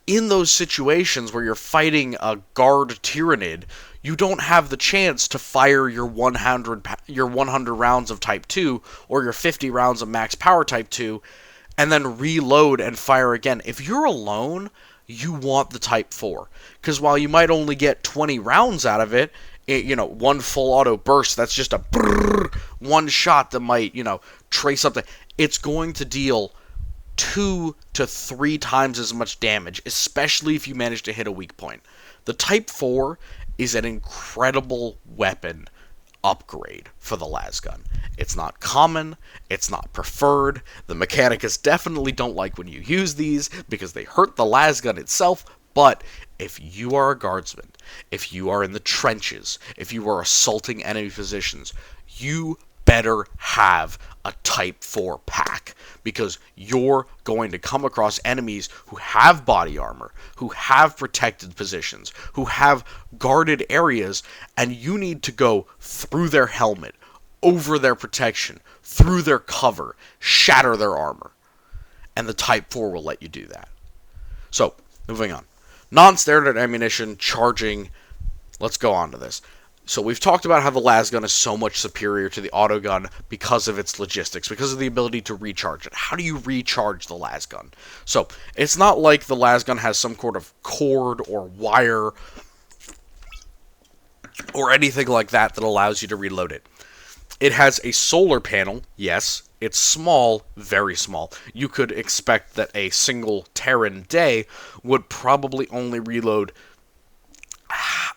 In those situations where you're fighting a guard Tyranid, you don't have the chance to fire your 100 rounds of Type 2 or your 50 rounds of max power Type 2 and then reload and fire again. If you're alone, you want the Type 4. Because while you might only get 20 rounds out of it, one full auto burst, that's just a brrr, one shot that might, trace something. It's going to deal 2 to 3 times as much damage, especially if you manage to hit a weak point. The Type 4 is an incredible weapon upgrade for the lasgun. It's not common, it's not preferred, the Mechanicus definitely don't like when you use these because they hurt the lasgun itself, but if you are a guardsman, if you are in the trenches, if you are assaulting enemy positions, you better have a Type 4 pack, because you're going to come across enemies who have body armor, who have protected positions, who have guarded areas, and you need to go through their helmet, over their protection, through their cover, shatter their armor. And the Type 4 will let you do that. So, moving on. Non-standard ammunition, charging, let's go on to this. So we've talked about how the lasgun is so much superior to the autogun because of its logistics, because of the ability to recharge it. How do you recharge the lasgun? So it's not like the lasgun has some sort of cord or wire or anything like that that allows you to reload it. It has a solar panel, yes. It's small, very small. You could expect that a single Terran day would probably only reload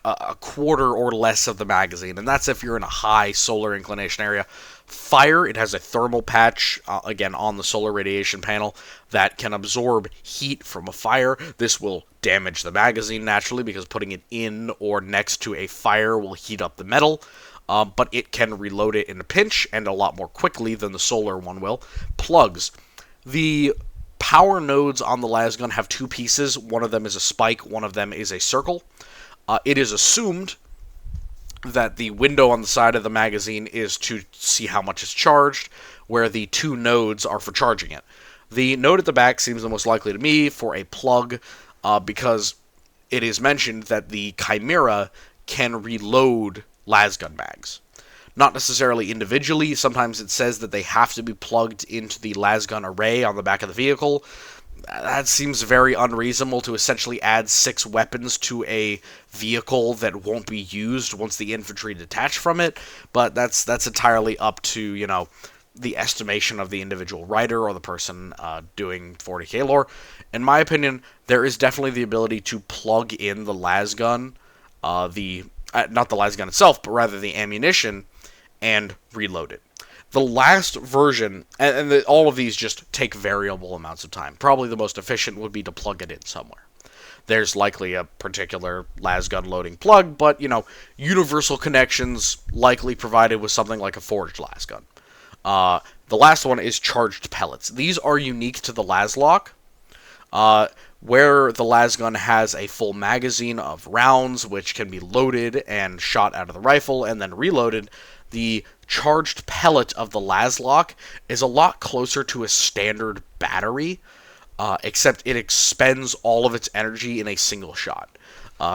a quarter or less of the magazine, and that's if you're in a high solar inclination area. Fire, it has a thermal patch, again, on the solar radiation panel that can absorb heat from a fire. This will damage the magazine naturally because putting it in or next to a fire will heat up the metal, but it can reload it in a pinch and a lot more quickly than the solar one will. Plugs. The power nodes on the lasgun have two pieces. One of them is a spike, one of them is a circle. It is assumed that the window on the side of the magazine is to see how much is charged, where the two nodes are for charging it. The node at the back seems the most likely to me for a plug, because it is mentioned that the Chimera can reload lasgun bags. Not necessarily individually. Sometimes it says that they have to be plugged into the lasgun array on the back of the vehicle. That seems very unreasonable to essentially add 6 weapons to a vehicle that won't be used once the infantry detach from it, but that's entirely up to, the estimation of the individual writer or the person doing 40k lore. In my opinion, there is definitely the ability to plug in the lasgun, not the lasgun itself, but rather the ammunition, and reload it. The last version, and all of these just take variable amounts of time. Probably the most efficient would be to plug it in somewhere. There's likely a particular lasgun loading plug, but, universal connections likely provided with something like a forged lasgun. The last one is charged pellets. These are unique to the laslock, where the lasgun has a full magazine of rounds, which can be loaded and shot out of the rifle and then reloaded. The charged pellet of the laslock is a lot closer to a standard battery, except it expends all of its energy in a single shot.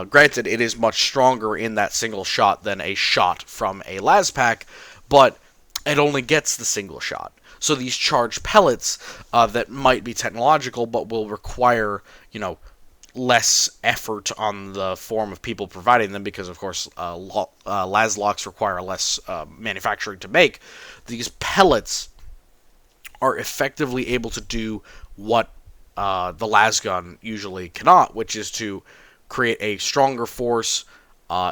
Granted, it is much stronger in that single shot than a shot from a laspack, but it only gets the single shot. So these charged pellets that might be technological but will require, less effort on the form of people providing them because, of course, laslocks require less manufacturing to make. These pellets are effectively able to do what the lasgun usually cannot, which is to create a stronger force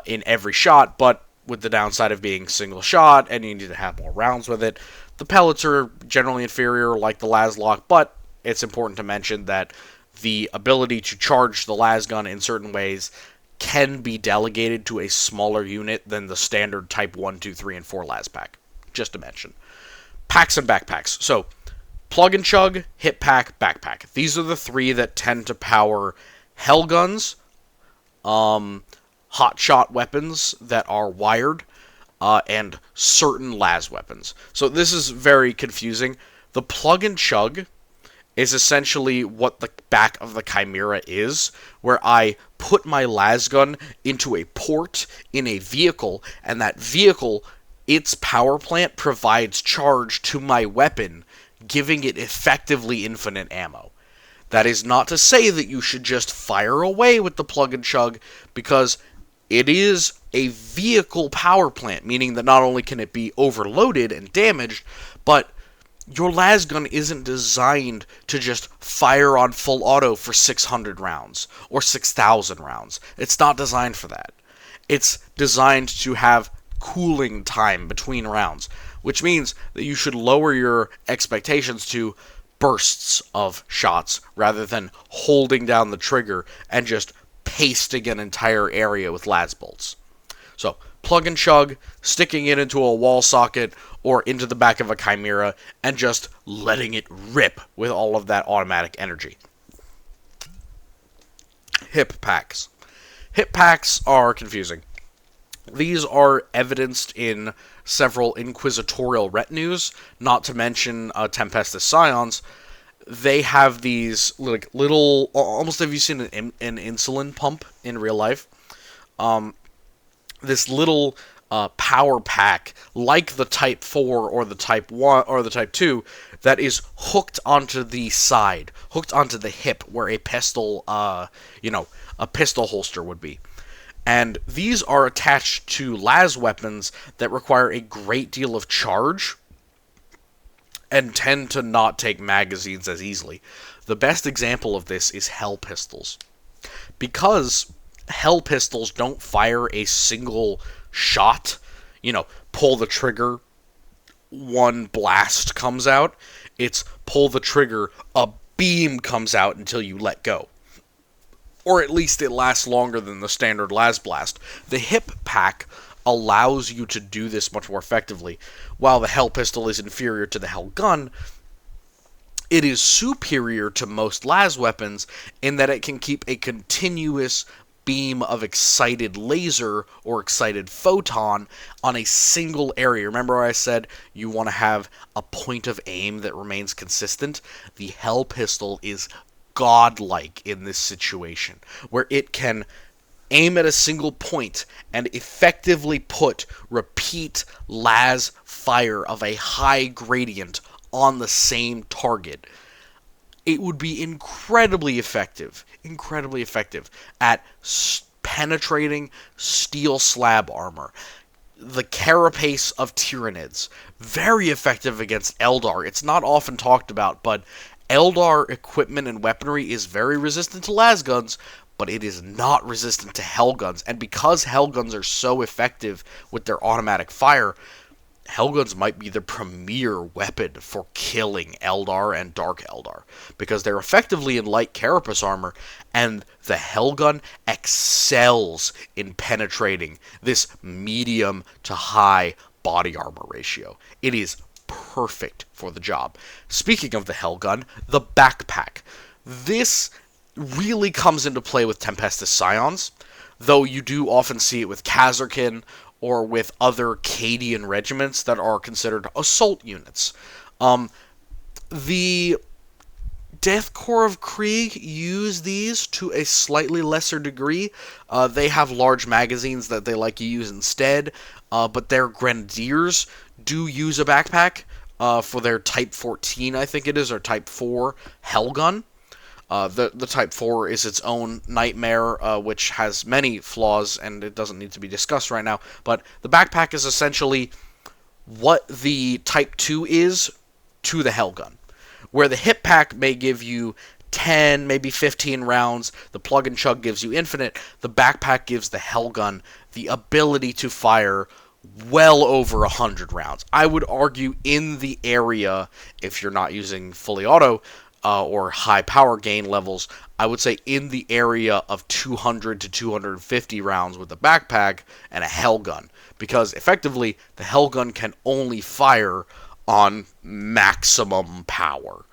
in every shot, but with the downside of being single shot, and you need to have more rounds with it. The pellets are generally inferior, like the laslock, but it's important to mention that the ability to charge the lasgun in certain ways can be delegated to a smaller unit than the standard Type 1, 2, 3, and 4 laspack, just to mention. Packs and backpacks. So, plug and chug, hip pack, backpack. These are the three that tend to power hell guns, hotshot weapons that are wired, and certain las weapons. So this is very confusing. The plug and chug is essentially what the back of the Chimera is, where I put my lasgun into a port in a vehicle, and that vehicle, its power plant provides charge to my weapon, giving it effectively infinite ammo. That is not to say that you should just fire away with the plug and chug, because it is a vehicle power plant, meaning that not only can it be overloaded and damaged, but your lasgun isn't designed to just fire on full auto for 600 rounds or 6,000 rounds. It's not designed for that. It's designed to have cooling time between rounds, which means that you should lower your expectations to bursts of shots rather than holding down the trigger and just pasting an entire area with las bolts. So, plug and chug, sticking it into a wall socket or into the back of a Chimera, and just letting it rip with all of that automatic energy. Hip packs. Hip packs are confusing. These are evidenced in several inquisitorial retinues, not to mention Tempestus Scions. They have these little, almost have you seen an insulin pump in real life? this little power pack, like the Type 4 or the Type 1 or the Type 2, that is hooked onto the side, hooked onto the hip, where a pistol, a pistol holster would be. And these are attached to las weapons that require a great deal of charge and tend to not take magazines as easily. The best example of this is Hell pistols. Because Hell pistols don't fire a single shot, pull the trigger, one blast comes out. It's pull the trigger, a beam comes out until you let go. Or at least it lasts longer than the standard las blast. The hip pack allows you to do this much more effectively. While the Hell pistol is inferior to the Hell gun, it is superior to most las weapons in that it can keep a continuous beam of excited laser or excited photon on a single area. Remember I said you want to have a point of aim that remains consistent? The Hell pistol is godlike in this situation, where it can aim at a single point and effectively put repeat las fire of a high gradient on the same target. It would be incredibly effective at penetrating steel slab armor. The carapace of Tyranids, very effective against Eldar. It's not often talked about, but Eldar equipment and weaponry is very resistant to lasguns, but it is not resistant to Hellguns. And because Hellguns are so effective with their automatic fire, Hellguns might be the premier weapon for killing Eldar and Dark Eldar, because they're effectively in light carapace armor, and the Hellgun excels in penetrating this medium to high body armor ratio. It is perfect for the job. Speaking of the Hellgun, the backpack. This really comes into play with Tempestus Scions, though you do often see it with Khazarkin or with other Cadian regiments that are considered assault units. The Death Corps of Krieg use these to a slightly lesser degree. They have large magazines that they like to use instead, but their Grenadiers do use a backpack for their Type 14, I think it is, or Type 4 Hellgun. The Type 4 is its own nightmare, which has many flaws, and it doesn't need to be discussed right now. But the backpack is essentially what the Type 2 is to the Hellgun. Where the hip pack may give you 10, maybe 15 rounds, the plug and chug gives you infinite, the backpack gives the Hellgun the ability to fire well over 100 rounds. I would argue in the area, if you're not using fully auto, or high power gain levels, I would say in the area of 200 to 250 rounds with a backpack and a Hellgun. Because effectively, the Hellgun can only fire on maximum power.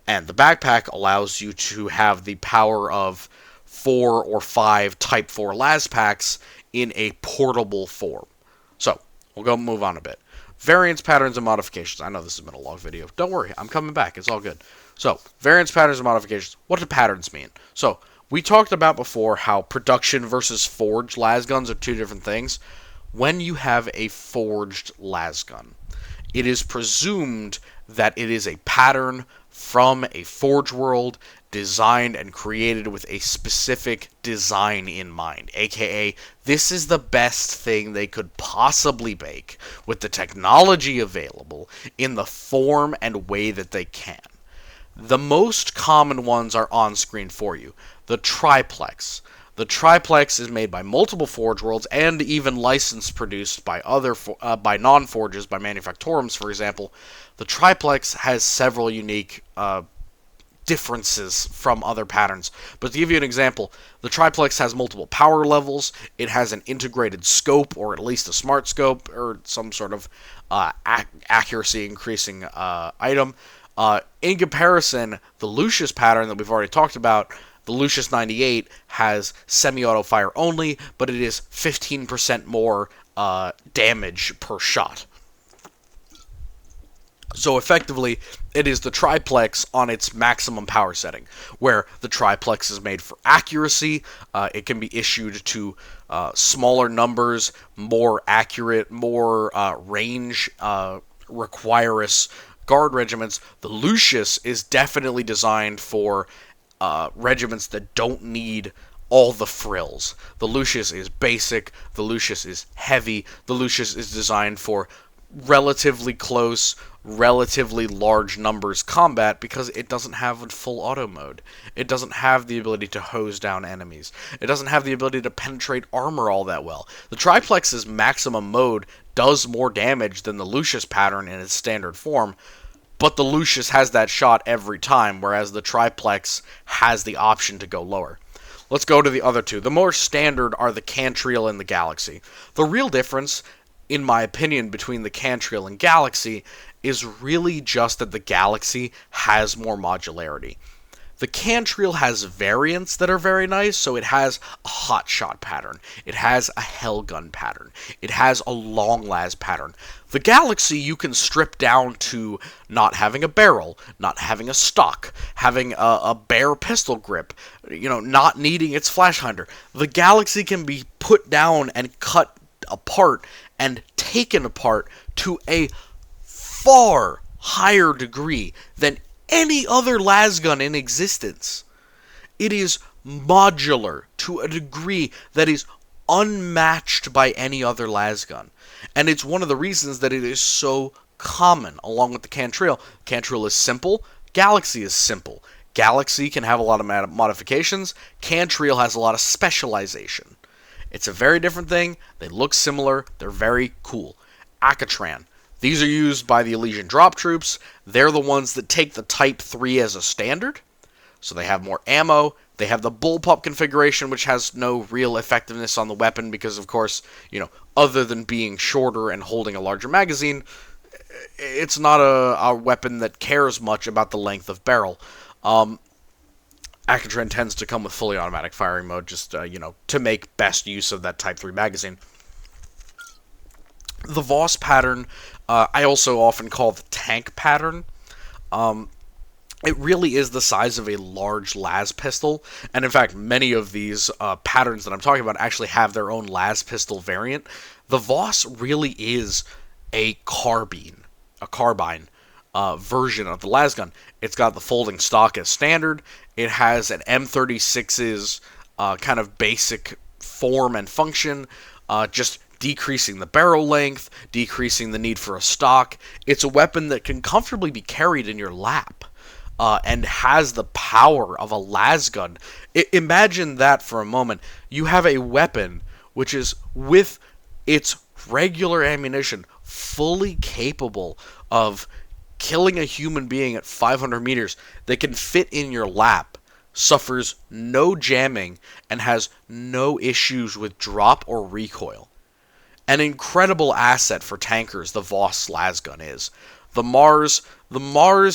And the backpack allows you to have the power of 4 or 5 Type 4 las packs in a portable form. So, we'll move on a bit. Variants, patterns, and modifications. I know this has been a long video. Don't worry, I'm coming back. It's all good. So, variants, patterns, and modifications. What do patterns mean? So, we talked about before how production versus forged lasguns are two different things. When you have a forged lasgun, it is presumed that it is a pattern from a Forge world designed and created with a specific design in mind, aka this is the best thing they could possibly make with the technology available in the form and way that they can. The most common ones are on screen for you. The triplex. The triplex is made by multiple Forge worlds and even licensed produced by by non-forges, by manufactorums, for example. The triplex has several unique differences from other patterns. But to give you an example, the triplex has multiple power levels. It has an integrated scope, or at least a smart scope, or some sort of accuracy increasing item. In comparison, the Lucius pattern that we've already talked about, the Lucius 98 has semi-auto fire only, but it is 15% more damage per shot. So effectively, it is the triplex on its maximum power setting, where the triplex is made for accuracy. It can be issued to smaller numbers, more accurate, more range requirous guard regiments. The Lucius is definitely designed for regiments that don't need all the frills. The Lucius is basic, the Lucius is heavy, the Lucius is designed for relatively close, relatively large numbers combat because it doesn't have a full auto mode. It doesn't have the ability to hose down enemies. It doesn't have the ability to penetrate armor all that well. The Triplex's maximum mode does more damage than the Lucius pattern in its standard form, but the Lucius has that shot every time, whereas the Triplex has the option to go lower. Let's go to the other two. The more standard are the Cantriel and the Galaxy. The real difference, in my opinion, between the Cantriel and Galaxy is really just that the Galaxy has more modularity. The Cantriel has variants that are very nice, so it has a hot shot pattern, it has a hellgun pattern, it has a long las pattern. The Galaxy you can strip down to not having a barrel, not having a stock, having a bare pistol grip, not needing its flash hinder. The Galaxy can be put down and cut apart and taken apart to a far higher degree than any other lasgun in existence. It is modular to a degree that is unmatched by any other lasgun. And it's one of the reasons that it is so common, along with the Cantriel. Cantriel is simple, Galaxy is simple. Galaxy can have a lot of modifications, Cantriel has a lot of specialization. It's a very different thing, they look similar, they're very cool. Archon. These are used by the Elysian drop troops. They're the ones that take the Type 3 as a standard, so they have more ammo. They have the bullpup configuration, which has no real effectiveness on the weapon because, of course, other than being shorter and holding a larger magazine, it's not a weapon that cares much about the length of barrel. Archon tends to come with fully automatic firing mode, just, to make best use of that Type 3 magazine. The Voss pattern, I also often call the tank pattern. It really is the size of a large las pistol, and in fact, many of these patterns that I'm talking about actually have their own las pistol variant. The Voss really is a carbine version of the lasgun. It's got the folding stock as standard. It has an M36's kind of basic form and function, just decreasing the barrel length, decreasing the need for a stock. It's a weapon that can comfortably be carried in your lap, and has the power of a lasgun. Imagine that for a moment. You have a weapon which is, with its regular ammunition, fully capable of killing a human being at 500 meters, that can fit in your lap, suffers no jamming, and has no issues with drop or recoil. An incredible asset for tankers, the Voss lasgun is. The Mars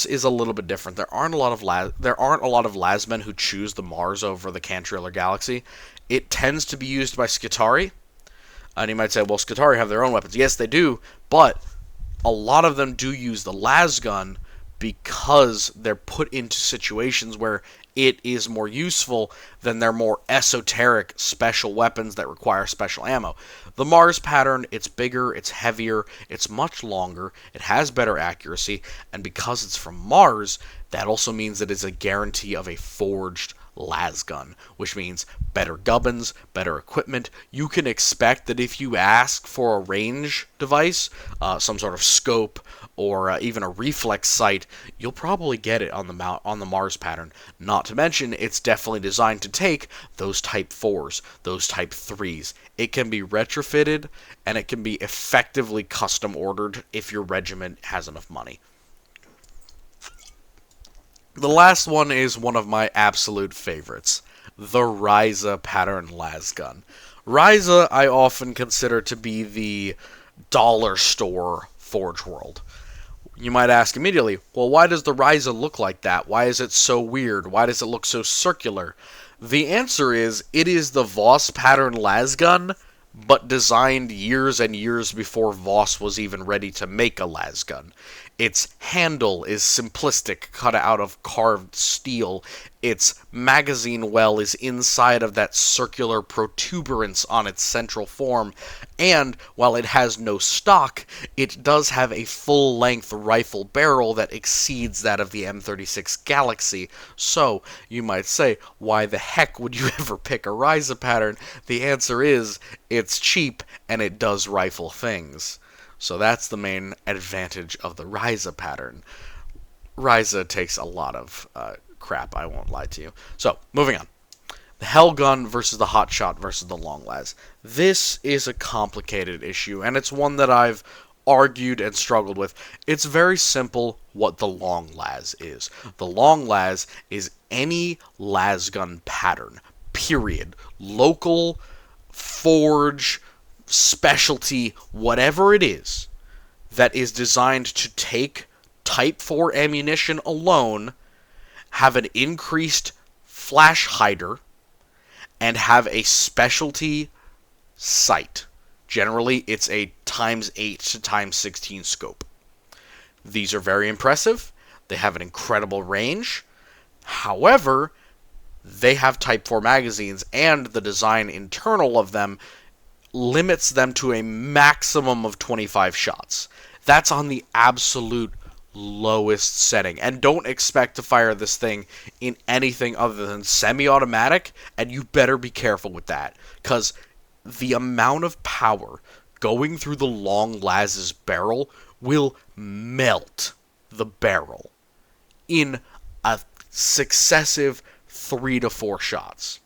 is a little bit different. There aren't a lot of lasmen who choose the Mars over the Cantriel or Galaxy. It tends to be used by Skitarii. And you might say, well, Skitarii have their own weapons. Yes, they do, but a lot of them do use the lasgun because they're put into situations where it is more useful than their more esoteric special weapons that require special ammo. The Mars pattern, it's bigger, it's heavier, it's much longer, it has better accuracy, and because it's from Mars, that also means that it's a guarantee of a forged lasgun, which means better gubbins, better equipment. You can expect that if you ask for a range device, some sort of scope, or even a reflex sight, you'll probably get it on the Mars pattern. Not to mention, it's definitely designed to take those Type 4s, those Type 3s. It can be retrofitted, and it can be effectively custom ordered if your regiment has enough money. The last one is one of my absolute favorites, the Ryza pattern lasgun. Ryza I often consider to be the dollar store Forge World. You might ask immediately, well, why does the Ryza look like that? Why is it so weird? Why does it look so circular? The answer is, it is the Voss pattern lasgun but designed years and years before Voss was even ready to make a lasgun. Its handle is simplistic, cut out of carved steel. Its magazine well is inside of that circular protuberance on its central form, and while it has no stock, it does have a full-length rifle barrel that exceeds that of the M36 Galaxy. So, you might say, why the heck would you ever pick a Ryza pattern? The answer is, it's cheap, and it does rifle things. So that's the main advantage of the Ryza pattern. Ryza takes a lot of crap, I won't lie to you. So, moving on. The Hellgun versus the Hotshot versus the Long Las. This is a complicated issue, and it's one that I've argued and struggled with. It's very simple what the Long Las is. The Long Las is any lasgun pattern, period. Local, forge, specialty, whatever it is, that is designed to take Type 4 ammunition alone, have an increased flash hider, and have a specialty sight. Generally, it's a x8 to x16 scope. These are very impressive. They have an incredible range. However, they have Type 4 magazines, and the design internal of them limits them to a maximum of 25 shots. That's on the absolute lowest setting. And don't expect to fire this thing in anything other than semi-automatic, and you better be careful with that, because the amount of power going through the Long Las's barrel will melt the barrel in a successive 3 to 4 shots.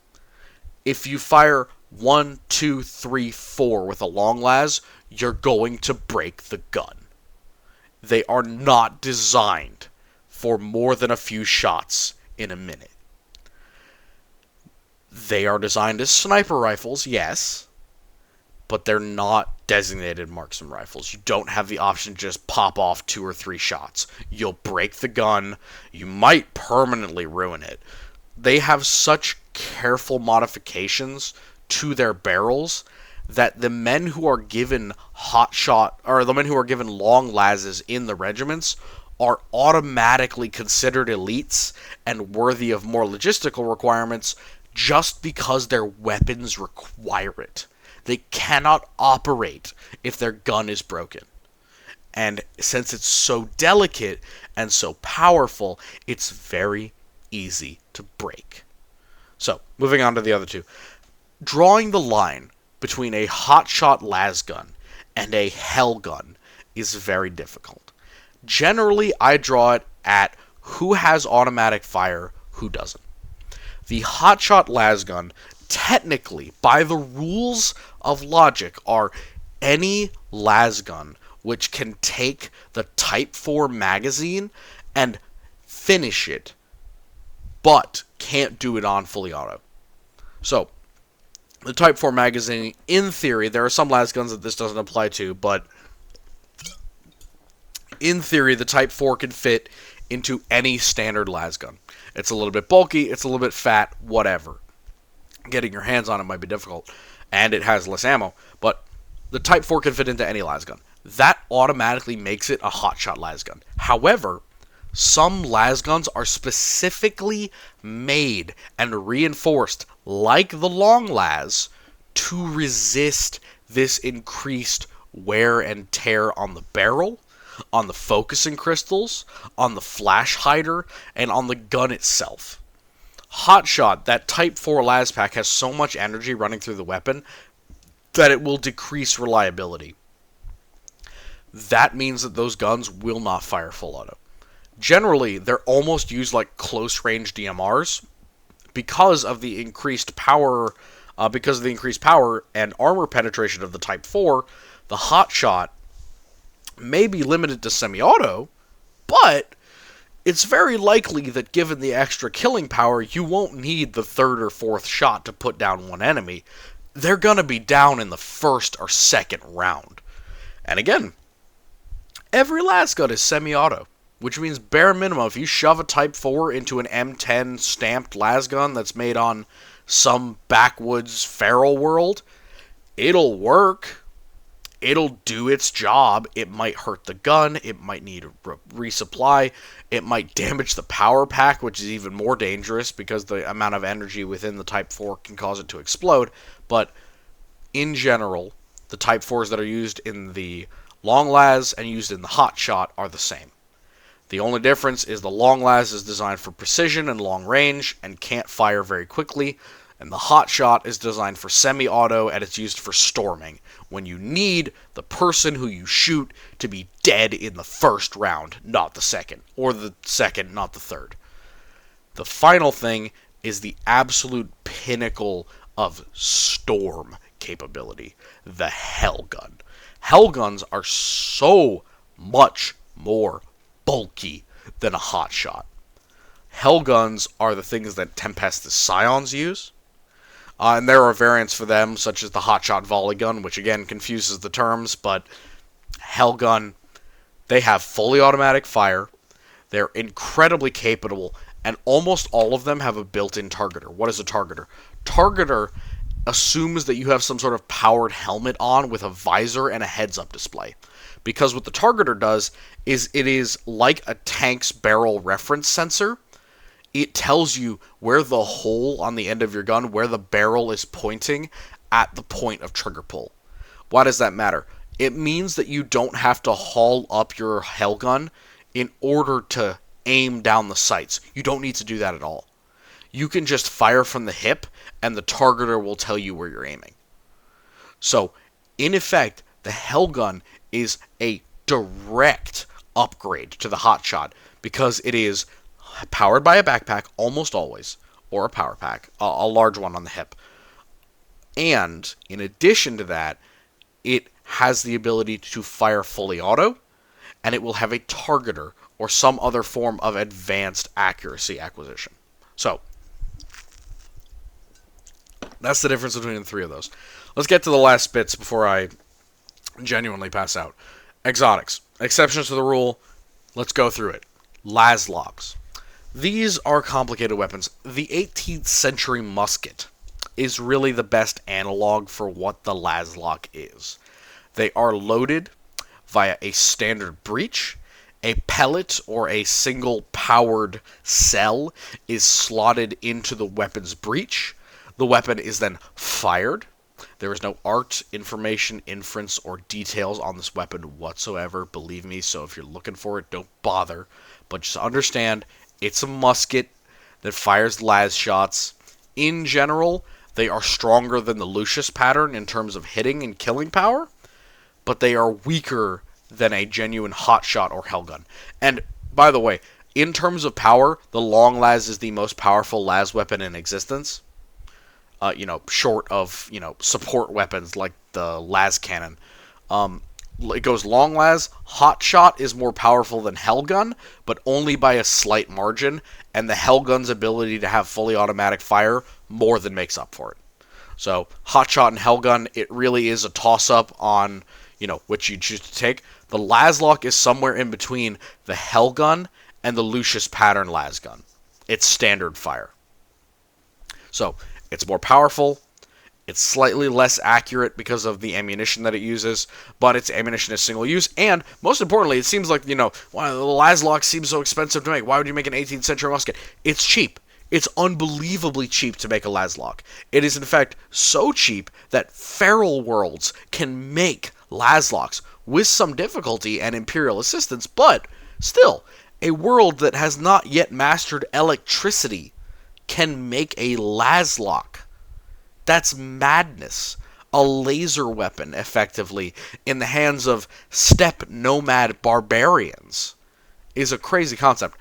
If you fire 1, 2, 3, 4 with a Long Las, you're going to break the gun. They are not designed for more than a few shots in a minute. They are designed as sniper rifles, yes, but they're not designated marksman rifles. You don't have the option to just pop off 2 or 3 shots. You'll break the gun. You might permanently ruin it. They have such careful modifications to their barrels that the men who are given the men who are given Long Lases in the regiments are automatically considered elites and worthy of more logistical requirements just because their weapons require it. They cannot operate if their gun is broken. And since it's so delicate and so powerful, it's very easy to break. So, moving on to the other two. Drawing the line between a hotshot lasgun and a hellgun is very difficult. Generally, I draw it at who has automatic fire, who doesn't. The hotshot lasgun, technically, by the rules of logic, are any lasgun which can take the Type 4 magazine and finish it, but can't do it on fully auto. So, the Type 4 magazine, in theory, there are some lasguns that this doesn't apply to, but in theory, the Type 4 can fit into any standard lasgun. It's a little bit bulky, it's a little bit fat, whatever. Getting your hands on it might be difficult, and it has less ammo, but the Type 4 can fit into any lasgun. That automatically makes it a hotshot lasgun. However, some lasguns are specifically made and reinforced, like the Long Las, to resist this increased wear and tear on the barrel, on the focusing crystals, on the flash hider, and on the gun itself. Hotshot, that Type 4 las pack, has so much energy running through the weapon that it will decrease reliability. That means that those guns will not fire full auto. Generally, they're almost used like close-range DMRs because of the increased power and armor penetration of the Type 4. The hotshot may be limited to semi-auto, but it's very likely that given the extra killing power, you won't need the 3rd or 4th shot to put down one enemy. They're going to be down in the 1st or 2nd round. And again, every lasgun is semi-auto, which means bare minimum, if you shove a Type 4 into an M10 stamped lasgun that's made on some backwoods feral world, It'll work. It'll do its job. It might hurt the gun. It might need a resupply. It might damage the power pack, which is even more dangerous because the amount of energy within the Type 4 can cause it to explode. But in general, the Type 4s that are used in the long las and used in the hot shot are the same. The only difference is the long las is designed for precision and long range and can't fire very quickly, and the hot shot is designed for semi-auto and it's used for storming, when you need the person who you shoot to be dead in the first round, not the second, or the second, not the third. The final thing is the absolute pinnacle of storm capability, the Hellgun. Hellguns are so much more bulky than a hot shot. Hellguns are the things that Tempestus Scions use. And there are variants for them, such as the hotshot volley gun, which again confuses the terms, but Hellgun, they have fully automatic fire, they're incredibly capable, and almost all of them have a built-in targeter. What is a targeter? Targeter assumes that you have some sort of powered helmet on with a visor and a heads-up display. Because what the targeter does is it is like a tank's barrel reference sensor. It tells you where the hole on the end of your gun, where the barrel is pointing at the point of trigger pull. Why does that matter? It means that you don't have to haul up your Hellgun in order to aim down the sights. You don't need to do that at all. You can just fire from the hip, and the targeter will tell you where you're aiming. So, in effect, the Hellgun is a direct upgrade to the hotshot because it is powered by a backpack almost always, or a power pack, a large one on the hip. And in addition to that, it has the ability to fire fully auto, and it will have a targeter or some other form of advanced accuracy acquisition. So, that's the difference between the three of those. Let's get to the last bits before I genuinely pass out. Exotics. Exceptions to the rule. Let's go through it. Laslogs. These are complicated weapons. The 18th century musket is really the best analog for what the Laslock is. They are loaded via a standard breech. A pellet or a single powered cell is slotted into the weapon's breech. The weapon is then fired. There is no art, information, inference, or details on this weapon whatsoever, believe me, so if you're looking for it, don't bother. But just understand, it's a musket that fires las shots. In general, they are stronger than the Lucius pattern in terms of hitting and killing power, but they are weaker than a genuine hotshot or Hellgun. And, by the way, in terms of power, the long las is the most powerful las weapon in existence. Short of, support weapons like the las cannon. It goes long las. Hot shot is more powerful than Hellgun, but only by a slight margin, and the Hellgun's ability to have fully automatic fire more than makes up for it. So, hot shot and Hellgun, it really is a toss-up on, which you choose to take. The Laslock is somewhere in between the Hellgun and the Lucius pattern lasgun. It's standard fire. So, it's more powerful, it's slightly less accurate because of the ammunition that it uses, but its ammunition is single use, and most importantly, it seems like, why the Laslock seems so expensive to make. Why would you make an 18th century musket? It's cheap. It's unbelievably cheap to make a Laslock. It is in fact so cheap that feral worlds can make Laslocks with some difficulty and Imperial assistance, but still, a world that has not yet mastered electricity can make a Laslock. That's madness. A laser weapon, effectively, in the hands of steppe nomad barbarians is a crazy concept.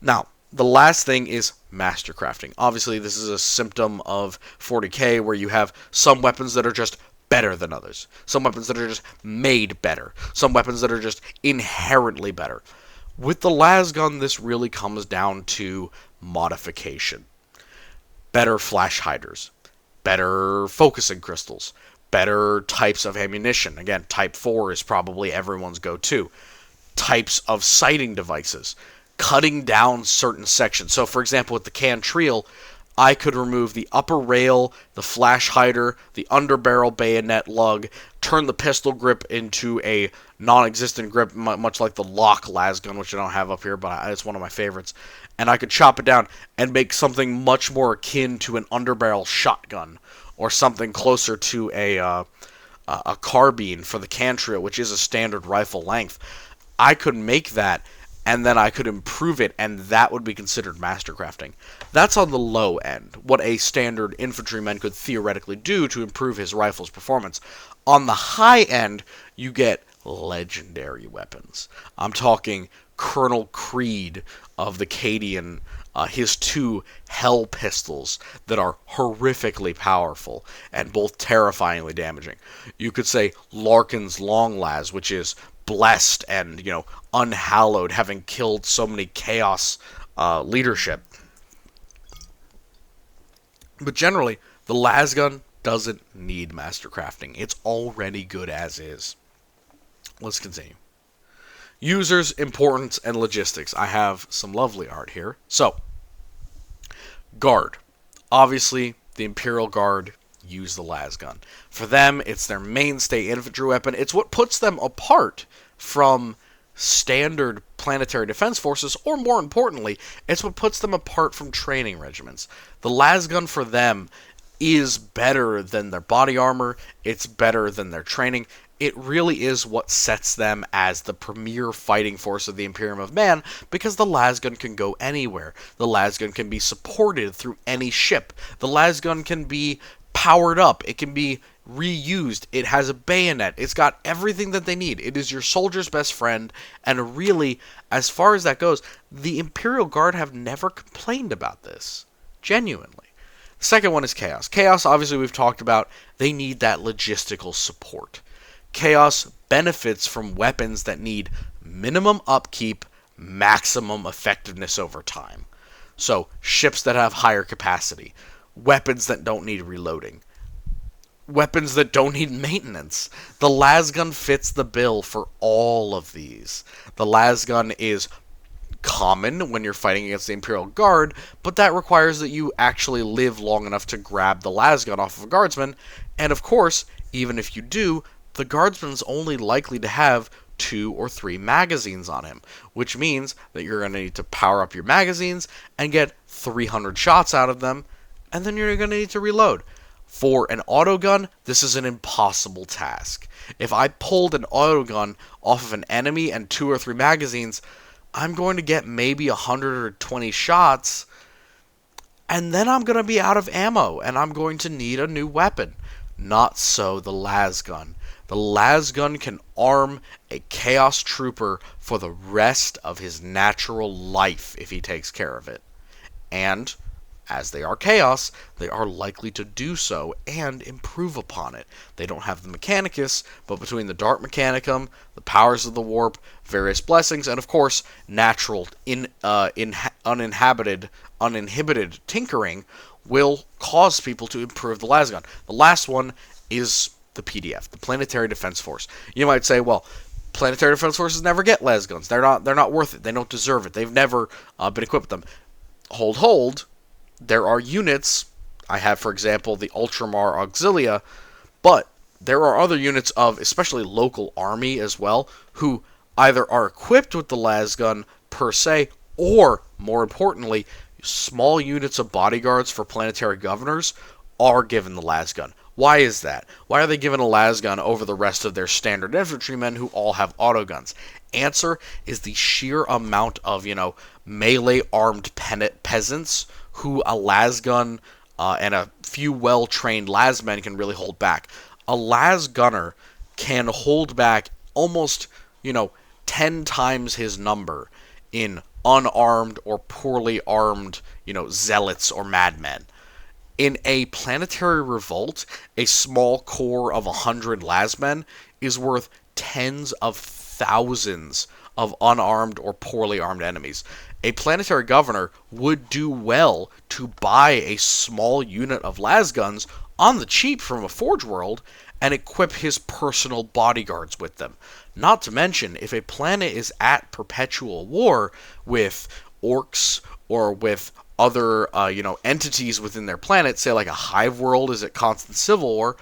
Now, the last thing is mastercrafting. Obviously, this is a symptom of 40k where you have some weapons that are just better than others. Some weapons that are just made better. Some weapons that are just inherently better. With the lasgun, this really comes down to modification. Better flash hiders, better focusing crystals, better types of ammunition. Again, Type 4 is probably everyone's go-to. Types of sighting devices, cutting down certain sections. So, for example, with the Cantrell, I could remove the upper rail, the flash hider, the underbarrel bayonet lug, turn the pistol grip into a non-existent grip, much like the lock lasgun, which I don't have up here, but it's one of my favorites. And I could chop it down and make something much more akin to an underbarrel shotgun, or something closer to a carbine for the Cantrell, which is a standard rifle length. I could make that, and then I could improve it, and that would be considered mastercrafting. That's on the low end, what a standard infantryman could theoretically do to improve his rifle's performance. On the high end, you get legendary weapons. I'm talking Colonel Creed of the Cadian, his 2 Hell pistols that are horrifically powerful and both terrifyingly damaging. You could say Larkin's Long Las, which is blessed and, unhallowed, having killed so many chaos leadership. But generally, the lasgun doesn't need mastercrafting. It's already good as is. Let's continue. Users, importance, and logistics. I have some lovely art here. So, Guard. Obviously, the Imperial Guard use the lasgun. For them, it's their mainstay infantry weapon. It's what puts them apart from standard planetary defense forces, or more importantly, it's what puts them apart from training regiments. The lasgun for them is better than their body armor, it's better than their training. It really is what sets them as the premier fighting force of the Imperium of Man, because the lasgun can go anywhere. The lasgun can be supported through any ship. The lasgun can be powered up. It can be reused. It has a bayonet. It's got everything that they need. It is your soldier's best friend, and really, as far as that goes, the Imperial Guard have never complained about this. Genuinely. The second one is Chaos. Chaos, obviously, we've talked about. They need that logistical support. Chaos benefits from weapons that need minimum upkeep, maximum effectiveness over time. So, ships that have higher capacity, weapons that don't need reloading, weapons that don't need maintenance. The lasgun fits the bill for all of these. The lasgun is common when you're fighting against the Imperial Guard, but that requires that you actually live long enough to grab the lasgun off of a guardsman, and of course, even if you do, the guardsman's only likely to have 2 or 3 magazines on him, which means that you're going to need to power up your magazines and get 300 shots out of them, and then you're going to need to reload. For an autogun, this is an impossible task. If I pulled an autogun off of an enemy and 2 or 3 magazines, I'm going to get maybe 120 shots, and then I'm going to be out of ammo, and I'm going to need a new weapon. Not so the lasgun. The lasgun can arm a Chaos Trooper for the rest of his natural life if he takes care of it. And, as they are Chaos, they are likely to do so and improve upon it. They don't have the Mechanicus, but between the Dark Mechanicum, the powers of the Warp, various blessings, and of course, natural, uninhibited tinkering will cause people to improve the lasgun. The last one is the PDF, the Planetary Defense Force. You might say, well, Planetary Defense Forces never get lasguns. They're not worth it. They don't deserve it. They've never been equipped with them. Hold. There are units. I have, for example, the Ultramar Auxilia, but there are other units of, especially local army as well, who either are equipped with the lasgun per se, or, more importantly, small units of bodyguards for planetary governors are given the lasgun. Why is that? Why are they given a lasgun over the rest of their standard infantrymen who all have autoguns? Answer is the sheer amount of, melee armed peasants who a lasgun and a few well-trained lasmen can really hold back. A lasgunner can hold back almost, 10 times his number in unarmed or poorly armed, zealots or madmen. In a planetary revolt, a small corps of 100 lasmen is worth tens of thousands of unarmed or poorly armed enemies. A planetary governor would do well to buy a small unit of lasguns on the cheap from a Forge World and equip his personal bodyguards with them. Not to mention, if a planet is at perpetual war with orcs or with other entities within their planet, say like a hive world is at constant civil war,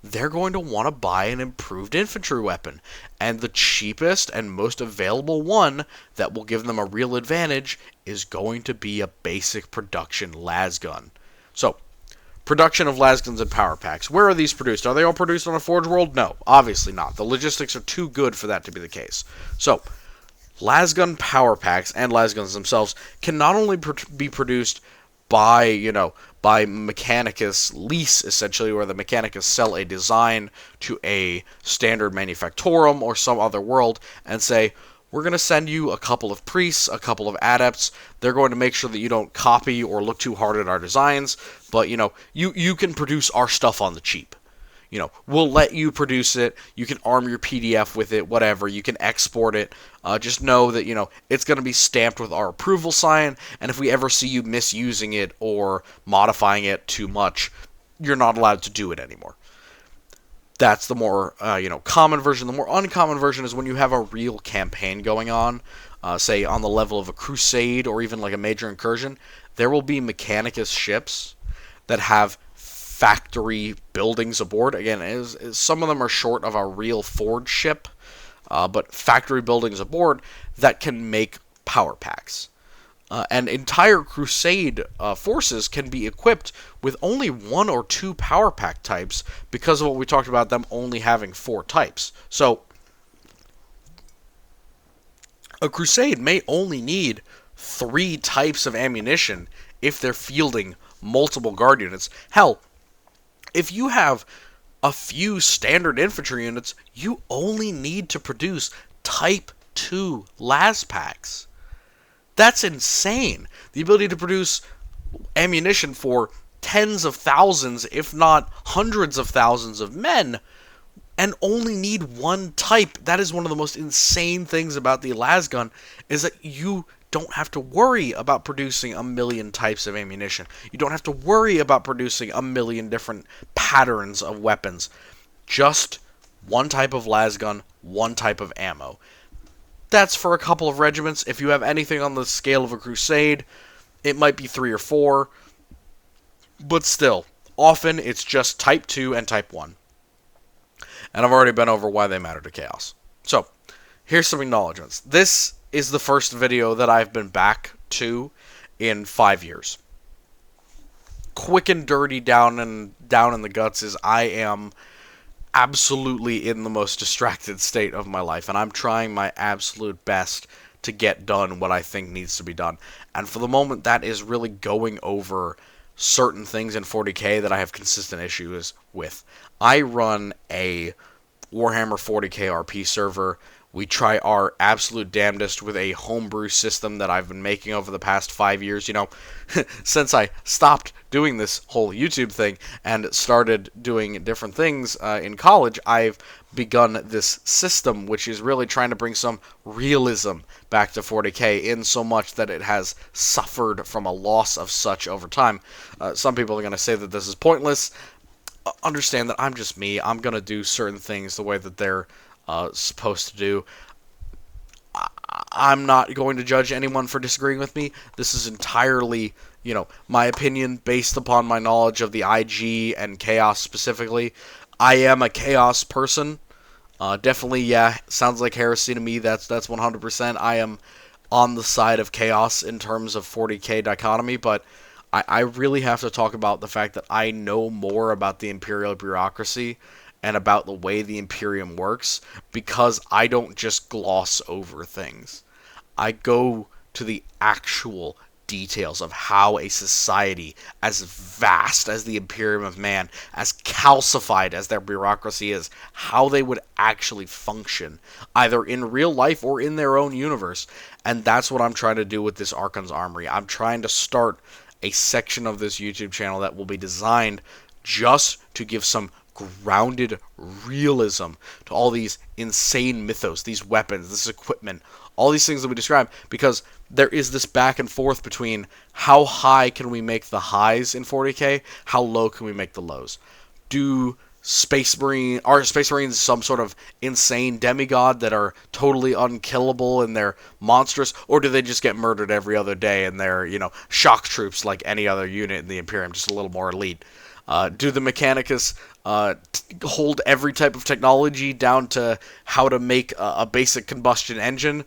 they're going to want to buy an improved infantry weapon. And the cheapest and most available one that will give them a real advantage is going to be a basic production lasgun. So, production of lasguns and power packs. Where are these produced? Are they all produced on a Forge World? No, obviously not. The logistics are too good for that to be the case. So, lasgun power packs and lasguns themselves can not only be produced by, by Mechanicus lease, essentially, where the Mechanicus sell a design to a standard manufactorum or some other world and say, we're going to send you a couple of priests, a couple of adepts. They're going to make sure that you don't copy or look too hard at our designs, but, you can produce our stuff on the cheap. We'll let you produce it. You can arm your PDF with it, whatever. You can export it. Just know that, it's going to be stamped with our approval sign, and if we ever see you misusing it or modifying it too much, you're not allowed to do it anymore. That's the more, common version. The more uncommon version is when you have a real campaign going on, say on the level of a crusade or even like a major incursion. There will be Mechanicus ships that have factory buildings aboard. Again, some of them are short of a real Forge ship, but factory buildings aboard that can make power packs. And entire Crusade forces can be equipped with only 1 or 2 power pack types because of what we talked about, them only having 4 types. So, a Crusade may only need 3 types of ammunition if they're fielding multiple guard units. Hell, if you have a few standard infantry units, you only need to produce Type 2 las packs. That's insane. The ability to produce ammunition for tens of thousands, if not hundreds of thousands of men, and only need 1 type. That is one of the most insane things about the lasgun, is that you don't have to worry about producing a million types of ammunition. You don't have to worry about producing a million different patterns of weapons. Just 1 type of lasgun, 1 type of ammo. That's for a couple of regiments. If you have anything on the scale of a crusade, it might be 3 or 4. But still, often it's just Type 2 and Type 1. And I've already been over why they matter to Chaos. So, here's some acknowledgements. This is the first video that I've been back to in 5 years. Quick and dirty down in the guts is I am absolutely in the most distracted state of my life, and I'm trying my absolute best to get done what I think needs to be done. And for the moment, that is really going over certain things in 40k that I have consistent issues with. I run a Warhammer 40k RP server. We try our absolute damnedest with a homebrew system that I've been making over the past 5 years. Since I stopped doing this whole YouTube thing and started doing different things in college, I've begun this system, which is really trying to bring some realism back to 40k, in so much that it has suffered from a loss of such over time. Some people are going to say that this is pointless. Understand that I'm just me. I'm going to do certain things the way that they're supposed to do. I'm not going to judge anyone for disagreeing with me. This is entirely, my opinion based upon my knowledge of the IG and Chaos specifically. I am a Chaos person. Definitely, yeah, sounds like heresy to me. That's 100%. I am on the side of Chaos in terms of 40k dichotomy, but I really have to talk about the fact that I know more about the Imperial bureaucracy and about the way the Imperium works, because I don't just gloss over things. I go to the actual details of how a society as vast as the Imperium of Man, as calcified as their bureaucracy is, how they would actually function, either in real life or in their own universe. And that's what I'm trying to do with this Archon's Armory. I'm trying to start a section of this YouTube channel that will be designed just to give some grounded realism to all these insane mythos, these weapons, this equipment, all these things that we describe, because there is this back and forth between how high can we make the highs in 40k, how low can we make the lows. Do Space Marines some sort of insane demigod that are totally unkillable and they're monstrous, or do they just get murdered every other day and they're, shock troops like any other unit in the Imperium, just a little more elite? Do the Mechanicus hold every type of technology down to how to make a basic combustion engine?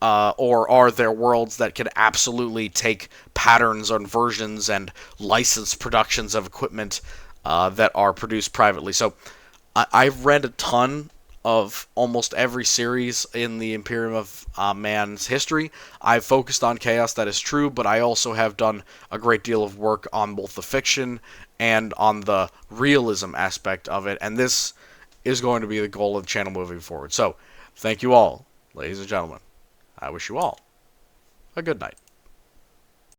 Or are there worlds that can absolutely take patterns on versions and licensed productions of equipment that are produced privately? So I've read a ton of almost every series in the Imperium of Man's history. I've focused on Chaos, that is true, but I also have done a great deal of work on both the fiction and on the realism aspect of it, and this is going to be the goal of the channel moving forward. So, thank you all, ladies and gentlemen. I wish you all a good night.